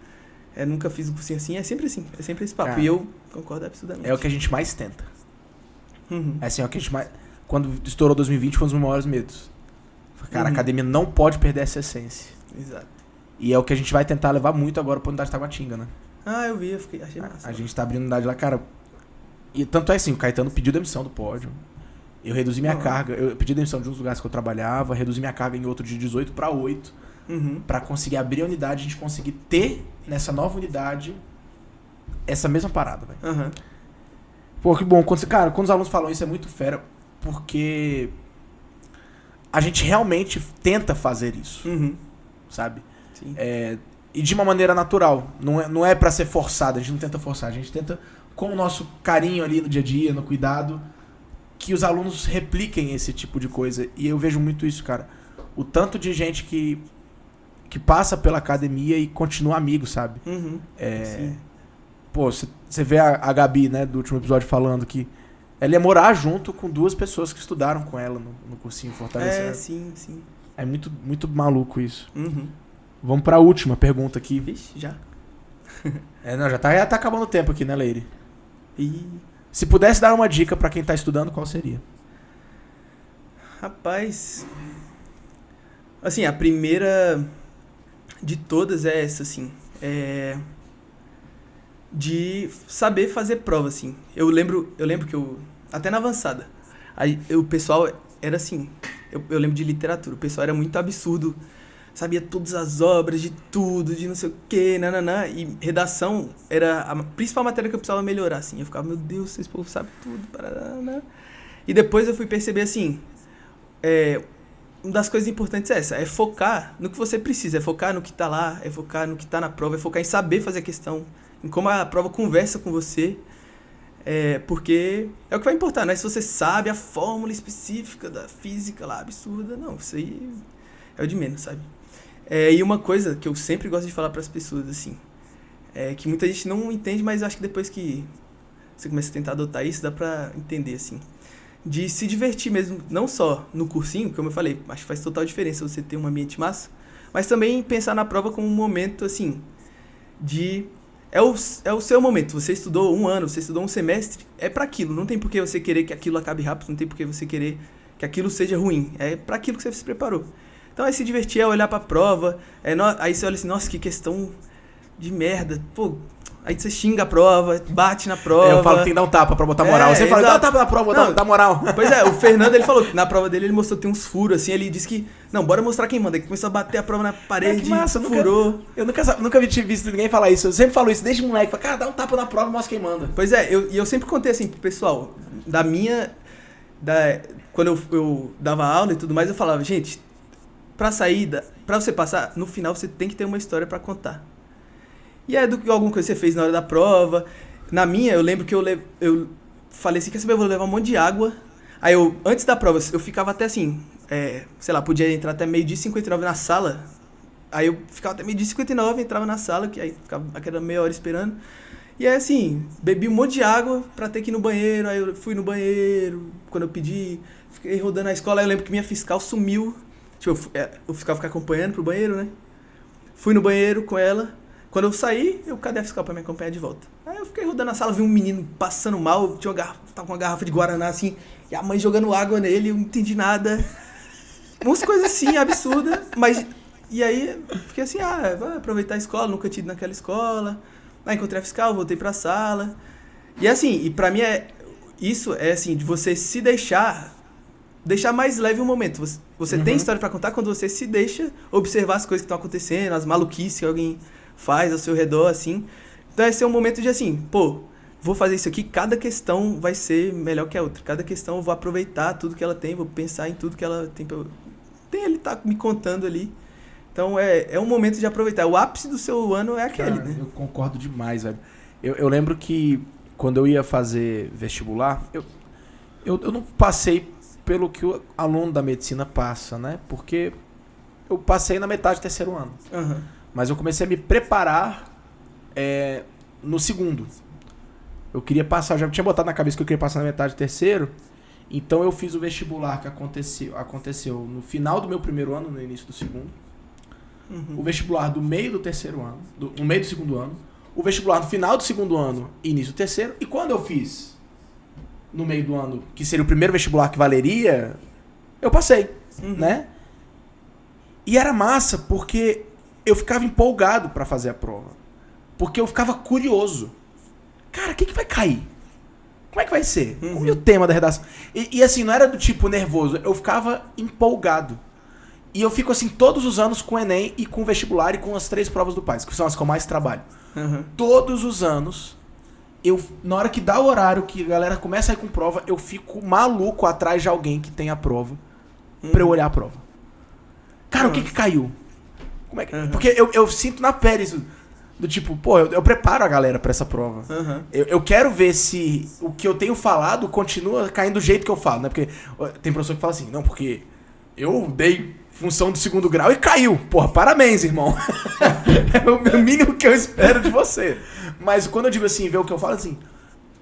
nunca fiz um cursinho assim, é sempre esse papo. Cara, e eu concordo absurdamente. É o que a gente mais tenta. É assim, é o que a gente mais... Quando estourou 2020, foi um dos meus maiores medos. Cara, a academia não pode perder essa essência. Exato. E é o que a gente vai tentar levar muito agora pra unidade de Taguatinga, né? Eu vi, achei massa. A gente tá abrindo unidade lá, cara. E tanto é assim, o Caetano pediu demissão do pódio. Eu reduzi minha carga. Eu pedi demissão de uns lugares que eu trabalhava, reduzi minha carga em outro de 18 para 8. Pra conseguir abrir a unidade, a gente conseguir ter nessa nova unidade essa mesma parada, velho. Pô, que bom. Quando os alunos falam isso, é muito fera, porque a gente realmente tenta fazer isso, sabe? Sim. E de uma maneira natural. Não é pra ser forçado, a gente não tenta forçar. A gente tenta, com o nosso carinho ali no dia a dia, no cuidado, que os alunos repliquem esse tipo de coisa. E eu vejo muito isso, cara. O tanto de gente que passa pela academia e continua amigo, sabe? Sim. Pô, você vê a Gabi, né, do último episódio falando que ela ia morar junto com 2 pessoas que estudaram com ela no cursinho Fortaleza. Sim. É muito, muito maluco isso. Vamos pra última pergunta aqui. Vixe, já. Já tá acabando o tempo aqui, né, Leire? E... Se pudesse dar uma dica pra quem tá estudando, qual seria? Rapaz... Assim, a primeira de todas é essa, assim. De saber fazer prova, assim. Eu lembro que até na avançada, o pessoal era assim... Eu lembro de literatura, o pessoal era muito absurdo sabia todas as obras, de tudo, de não sei o quê, nananã. E redação era a principal matéria que eu precisava melhorar, assim. Eu ficava, meu Deus, esse povo sabe tudo, parará. E depois eu fui perceber, assim, uma das coisas importantes é essa, é focar no que você precisa, é focar no que tá lá, é focar no que tá na prova, é focar em saber fazer a questão, em como a prova conversa com você, porque é o que vai importar, não é se você sabe a fórmula específica da física lá, absurda, não, isso aí é o de menos, sabe? E uma coisa que eu sempre gosto de falar para as pessoas, assim, que muita gente não entende, mas eu acho que depois que você começa a tentar adotar isso, dá pra entender, assim, de se divertir mesmo, não só no cursinho, como eu falei, acho que faz total diferença você ter um ambiente massa, mas também pensar na prova como um momento, assim, é o seu momento. Você estudou 1 ano, você estudou 1 semestre, é pra aquilo, não tem por que você querer que aquilo acabe rápido, não tem por que você querer que aquilo seja ruim, é pra aquilo que você se preparou. Então é se divertir, é olhar pra prova, aí você olha assim, nossa, que questão de merda, pô. Aí você xinga a prova, bate na prova. Eu falo que tem que dar um tapa pra botar moral. Você fala, dá um tapa na prova, dá moral. Pois o Fernando, ele falou que na prova dele ele mostrou que tem uns furos, assim, ele disse que, não, bora mostrar quem manda. Ele começou a bater a prova na parede, que massa, furou. Eu nunca tinha visto ninguém falar isso. Eu sempre falo isso desde moleque. Falo, cara, dá um tapa na prova e mostra quem manda. Pois eu sempre contei assim pro pessoal, quando eu dava aula e tudo mais, eu falava, gente, pra você passar, no final você tem que ter uma história pra contar. E do que alguma coisa que você fez na hora da prova. Na minha, eu lembro que eu falei assim, quer saber, eu vou levar um monte de água. Aí antes da prova, eu ficava até assim, sei lá, podia entrar até 12h59 na sala. Aí eu ficava até 12h59, entrava na sala, que aí ficava aquela meia hora esperando. E aí assim, bebi um monte de água pra ter que ir no banheiro. Aí eu fui no banheiro, quando eu pedi, fiquei rodando a escola. Aí eu lembro que minha fiscal sumiu. Tipo, o fiscal ficar acompanhando pro banheiro, né? Fui no banheiro com ela. Quando eu saí, cadê a fiscal pra me acompanhar de volta? Aí eu fiquei rodando a sala, vi um menino passando mal, tava com uma garrafa de Guaraná assim, e a mãe jogando água nele, eu não entendi nada. Umas coisas assim, absurdas, mas... E aí, fiquei assim, vai aproveitar a escola, nunca tinha ido naquela escola. Aí encontrei a fiscal, voltei pra sala. E assim, e pra mim isso é assim, de você se deixar mais leve o momento. Você tem história pra contar quando você se deixa observar as coisas que estão acontecendo, as maluquices que alguém faz ao seu redor, assim. Então esse é um momento de assim, vou fazer isso aqui, cada questão vai ser melhor que a outra. Cada questão eu vou aproveitar tudo que ela tem, vou pensar em tudo que ela tem ele tá me contando ali. Então é um momento de aproveitar. O ápice do seu ano é aquele, cara, né? Eu concordo demais, velho. Eu lembro que quando eu ia fazer vestibular, eu não passei pelo que o aluno da medicina passa, né? Porque eu passei na metade do 3º ano. Uhum. Mas eu comecei a me preparar no 2º. Eu queria passar, já tinha botado na cabeça que eu queria passar na metade do 3º. Então eu fiz o vestibular que aconteceu no final do meu 1º ano, no início do 2º. Uhum. O vestibular do meio do 3º ano, no meio do 2º ano. O vestibular no final do 2º ano e início do 3º. E quando eu fiz no meio do ano, que seria o primeiro vestibular que valeria, eu passei, né? E era massa porque eu ficava empolgado pra fazer a prova. Porque eu ficava curioso. Cara, o que vai cair? Como é que vai ser? Qual é o tema da redação? E assim, não era do tipo nervoso. Eu ficava empolgado. E eu fico assim todos os anos com o Enem e com o vestibular e com as 3 provas do país, que são as que eu mais trabalho. Todos os anos, na hora que dá o horário, que a galera começa a ir com prova, eu fico maluco atrás de alguém que tem a prova pra eu olhar a prova. Cara, o que caiu? Como é que... Porque eu sinto na pele isso. Do tipo, eu preparo a galera pra essa prova. Eu quero ver se o que eu tenho falado continua caindo do jeito que eu falo, né? Porque tem professor que fala assim, não, porque eu dei função do 2º grau e caiu. Parabéns, irmão. É o mínimo que eu espero de você. Mas quando eu digo assim, ver o que eu falo assim,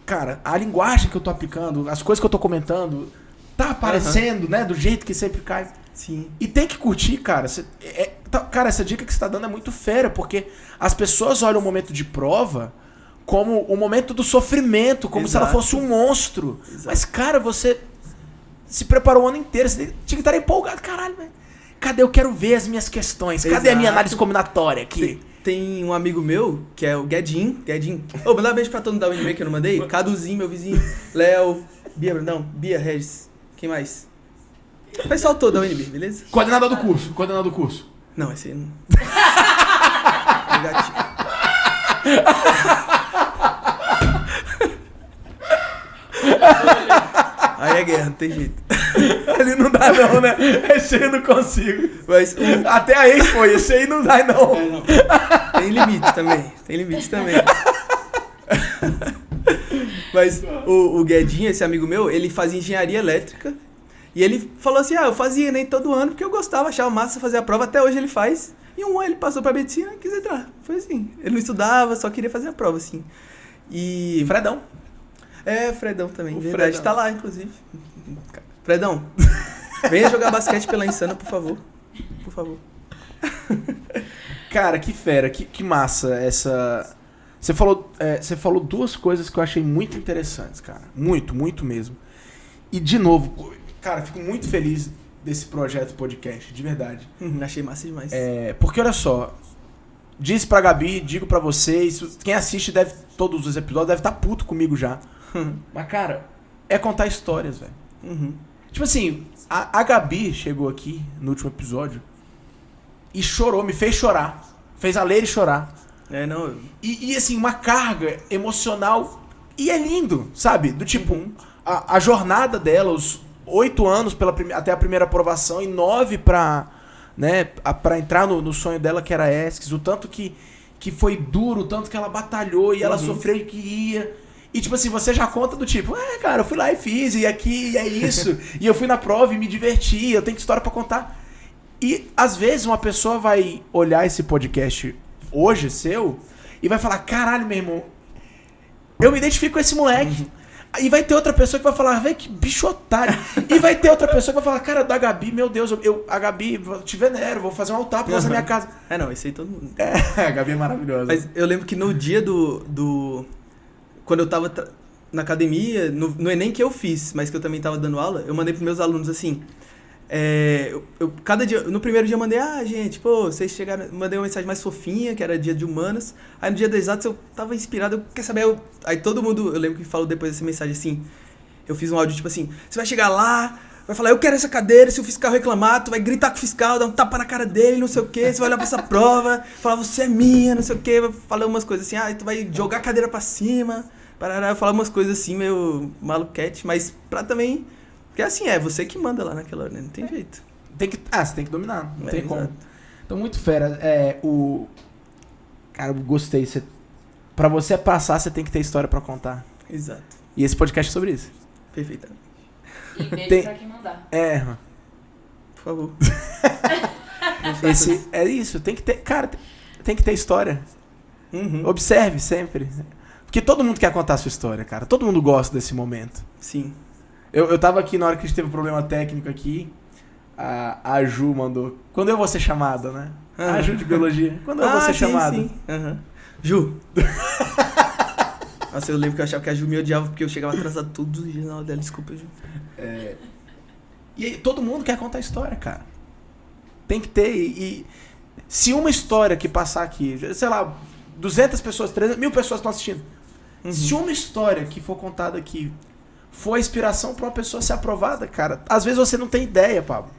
cara, a linguagem que eu tô aplicando, as coisas que eu tô comentando, tá aparecendo, né? Do jeito que sempre cai. Sim. E tem que curtir, cara. Cara, essa dica que você tá dando é muito fera, porque as pessoas olham o momento de prova como o momento do sofrimento, como se ela fosse um monstro. Mas, cara, você se preparou o ano inteiro, você tinha que estar empolgado. Caralho, velho. Cadê? Eu quero ver as minhas questões. Cadê a minha análise combinatória aqui? Tem um amigo meu, que é o Guedin. Mandar um beijo pra todo mundo da UNB que eu não mandei. Caduzinho, meu vizinho. Léo, Bia Regis. Quem mais? O pessoal todo da UNB, beleza? Coordenador do curso. Não, esse aí não. Negativo. Aí é guerra, não tem jeito. Ali não dá não, né? Esse aí eu não consigo. Mas Até a ex foi, esse aí não dá não. tem limite também. Tem limite também. Mas o Guedinho, esse amigo meu, ele fazia engenharia elétrica. E ele falou assim, eu fazia nem todo ano, porque eu gostava, achava massa fazer a prova. Até hoje ele faz. E um ano ele passou pra medicina e quis entrar. Foi assim. Ele não estudava, só queria fazer a prova, assim. E... Fredão. Fredão também. O Verdade, Fredão. tá lá, inclusive. Fredão, venha jogar basquete pela Insana, por favor. Por favor. Cara, que fera, que massa essa... Você falou duas coisas que eu achei muito interessantes, cara. Muito, muito mesmo. E, de novo, cara, fico muito feliz desse projeto podcast, de verdade. Achei massa demais. Porque, olha só, disse pra Gabi, digo pra vocês, quem assiste todos os episódios deve estar puto comigo já. Mas, cara, é contar histórias, velho. Tipo assim, a Gabi chegou aqui no último episódio e chorou, me fez chorar. Fez a Leire chorar. Não... E assim, uma carga emocional. E é lindo, sabe? Do tipo, a jornada dela, os 8 anos até a primeira aprovação e 9 pra entrar no sonho dela, que era a ESCS. O tanto que foi duro, o tanto que ela batalhou e ela sofreu e queria. E tipo assim, você já conta do tipo, cara, eu fui lá e fiz, e aqui, e é isso. E eu fui na prova e me diverti, eu tenho história pra contar. E às vezes uma pessoa vai olhar esse podcast hoje, seu, e vai falar, caralho, meu irmão, eu me identifico com esse moleque. E vai ter outra pessoa que vai falar, velho, que bicho otário. E vai ter outra pessoa que vai falar, cara, da Gabi, meu Deus, a Gabi, te venero, vou fazer um altar pra você na minha casa. Não, isso aí todo mundo. A Gabi é maravilhosa. Mas eu lembro que no dia quando eu tava na academia, no Enem que eu fiz, mas que eu também tava dando aula, eu mandei pros meus alunos assim, cada dia, no primeiro dia eu mandei, gente, vocês chegaram, mandei uma mensagem mais fofinha, que era dia de humanas. Aí no dia das exatas eu tava inspirado, eu quer saber, aí todo mundo, eu lembro que falou depois dessa mensagem assim, eu fiz um áudio tipo assim, você vai chegar lá, vai falar, eu quero essa cadeira, se o fiscal reclamar, tu vai gritar com o fiscal, dar um tapa na cara dele, não sei o que, você vai olhar pra essa prova, falar, você é minha, não sei o que, vai falar umas coisas assim, tu vai jogar a cadeira pra cima, parará, falar umas coisas assim, meio maluquete, mas pra também... Porque assim, você que manda lá naquela hora, né? Não tem jeito. Você tem que dominar, não tem como. Exato. Então, muito fera. Cara, eu gostei. Pra você passar, você tem que ter história pra contar. Exato. E esse podcast é sobre isso. Perfeitamente. E beijo pra quem mandar. Por favor. É isso, tem que ter... Cara, tem que ter história. Observe sempre. Porque todo mundo quer contar a sua história, cara. Todo mundo gosta desse momento. Sim. Eu tava aqui na hora que a gente teve um problema técnico aqui. A Ju mandou. Quando eu vou ser chamada, né? A Ju de biologia. Quando eu vou ser chamada? Sim. Ju. Nossa, eu lembro que eu achava que a Ju me odiava porque eu chegava atrasado todos os dias na aula dela. Desculpa, Ju. E aí, todo mundo quer contar história, cara. Tem que ter. E se uma história que passar aqui, sei lá, 200 pessoas, 300, 1000 pessoas estão assistindo. Se uma história que for contada aqui for inspiração pra uma pessoa ser aprovada, cara, às vezes você não tem ideia, Pablo.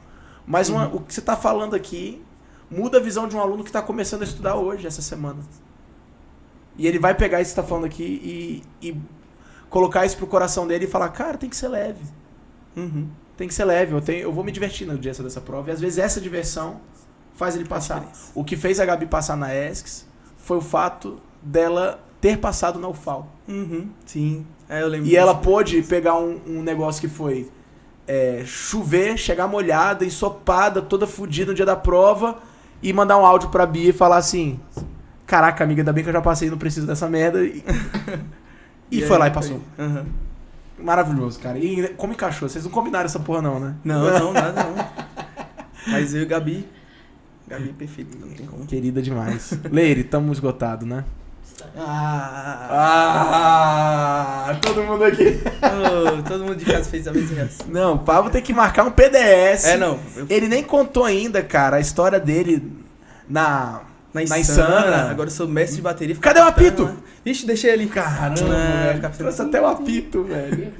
Mas o que você tá falando aqui muda a visão de um aluno que tá começando a estudar hoje, essa semana. E ele vai pegar isso que você tá falando aqui e colocar isso pro coração dele e falar, cara, tem que ser leve. Tem que ser leve. Eu vou me divertir no dia dessa prova. E às vezes essa diversão faz ele passar. O que fez a Gabi passar na ESCS foi o fato dela ter passado na UFAL. Sim. Eu lembro. E ela pôde pegar um negócio que foi chover, chegar molhada, ensopada, toda fodida no dia da prova e mandar um áudio pra Bia e falar assim, caraca, amiga, ainda bem que eu já passei, não preciso dessa merda. E foi lá e passou. Maravilhoso, cara. E como encaixou? Vocês não combinaram essa porra não, né? Não, nada não. Mas eu e Gabi perfeito, não tem como. Querida demais. Leire, tamo esgotado, né? Todo mundo aqui. Todo mundo de casa fez a mesma reação. Não, o Pablo tem que marcar um PDS. Não. Ele nem contou ainda, cara, a história dele na Insana. Agora eu sou mestre de bateria. Cadê o apito? Lá. Ixi, deixei ali. Caramba, velho. Trouxe até o apito, velho.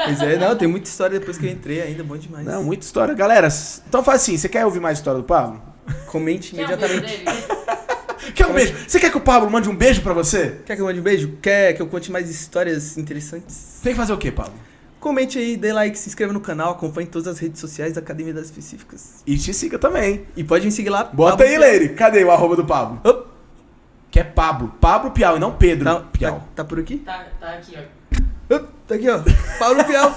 Pois tem muita história depois que eu entrei ainda, bom demais. Não, muita história. Galera, então faz assim, você quer ouvir mais história do Pablo? Comente Quer um beijo imediatamente. dele? Quer um beijo? Você quer que o Pablo mande um beijo pra você? Quer que eu mande um beijo? Quer que eu conte mais histórias interessantes? Tem que fazer o quê, Pablo? Comente aí, dê like, se inscreva no canal, acompanhe todas as redes sociais da Academia das Específicas. E te siga também. E pode me seguir lá. Bota Pablo aí, Leire. Cadê o arroba do Pablo? Op, Que é Pablo. Pablo Piau e não Pedro Piau. tá por aqui? Tá aqui, ó. Tá aqui, ó. Paulo Piau.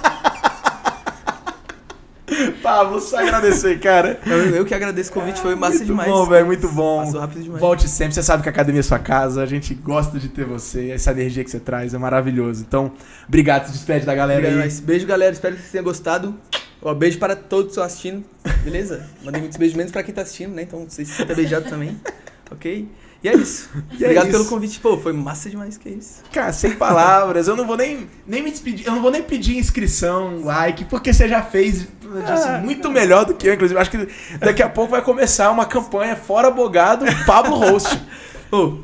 Pablo, só agradecer, cara. Eu que agradeço o convite, foi massa Muito demais. bom, velho, muito bom. Passou rápido demais. Volte sempre, você sabe que a academia é sua casa, a gente gosta de ter você, essa energia que você traz é maravilhoso. Então, obrigado, se despede da galera Obrigado, aí. mas beijo, galera. Espero que vocês tenham gostado. Ó, beijo para todos que estão assistindo. Beleza? Mandei muitos beijos menos pra quem tá assistindo, né? Então vocês se sintam beijados também. Ok? E é isso. E é Obrigado isso. pelo convite. Pô, foi massa demais, que é isso. Cara, sem palavras, eu não vou nem me despedir, eu não vou nem pedir inscrição, like, porque você já fez muito melhor do que eu, inclusive. Acho que daqui a pouco vai começar uma campanha fora Bogado, Pablo Host. Ô,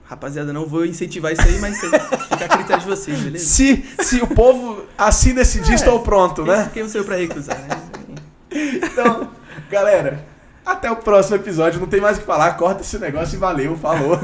rapaziada, não vou incentivar isso aí, mas fica a critério de vocês, beleza? Se o povo assim decidir, estou pronto, né? Quem sou eu pra recusar, né? Então, galera, até o próximo episódio. Não tem mais o que falar. Corta esse negócio e valeu. Falou.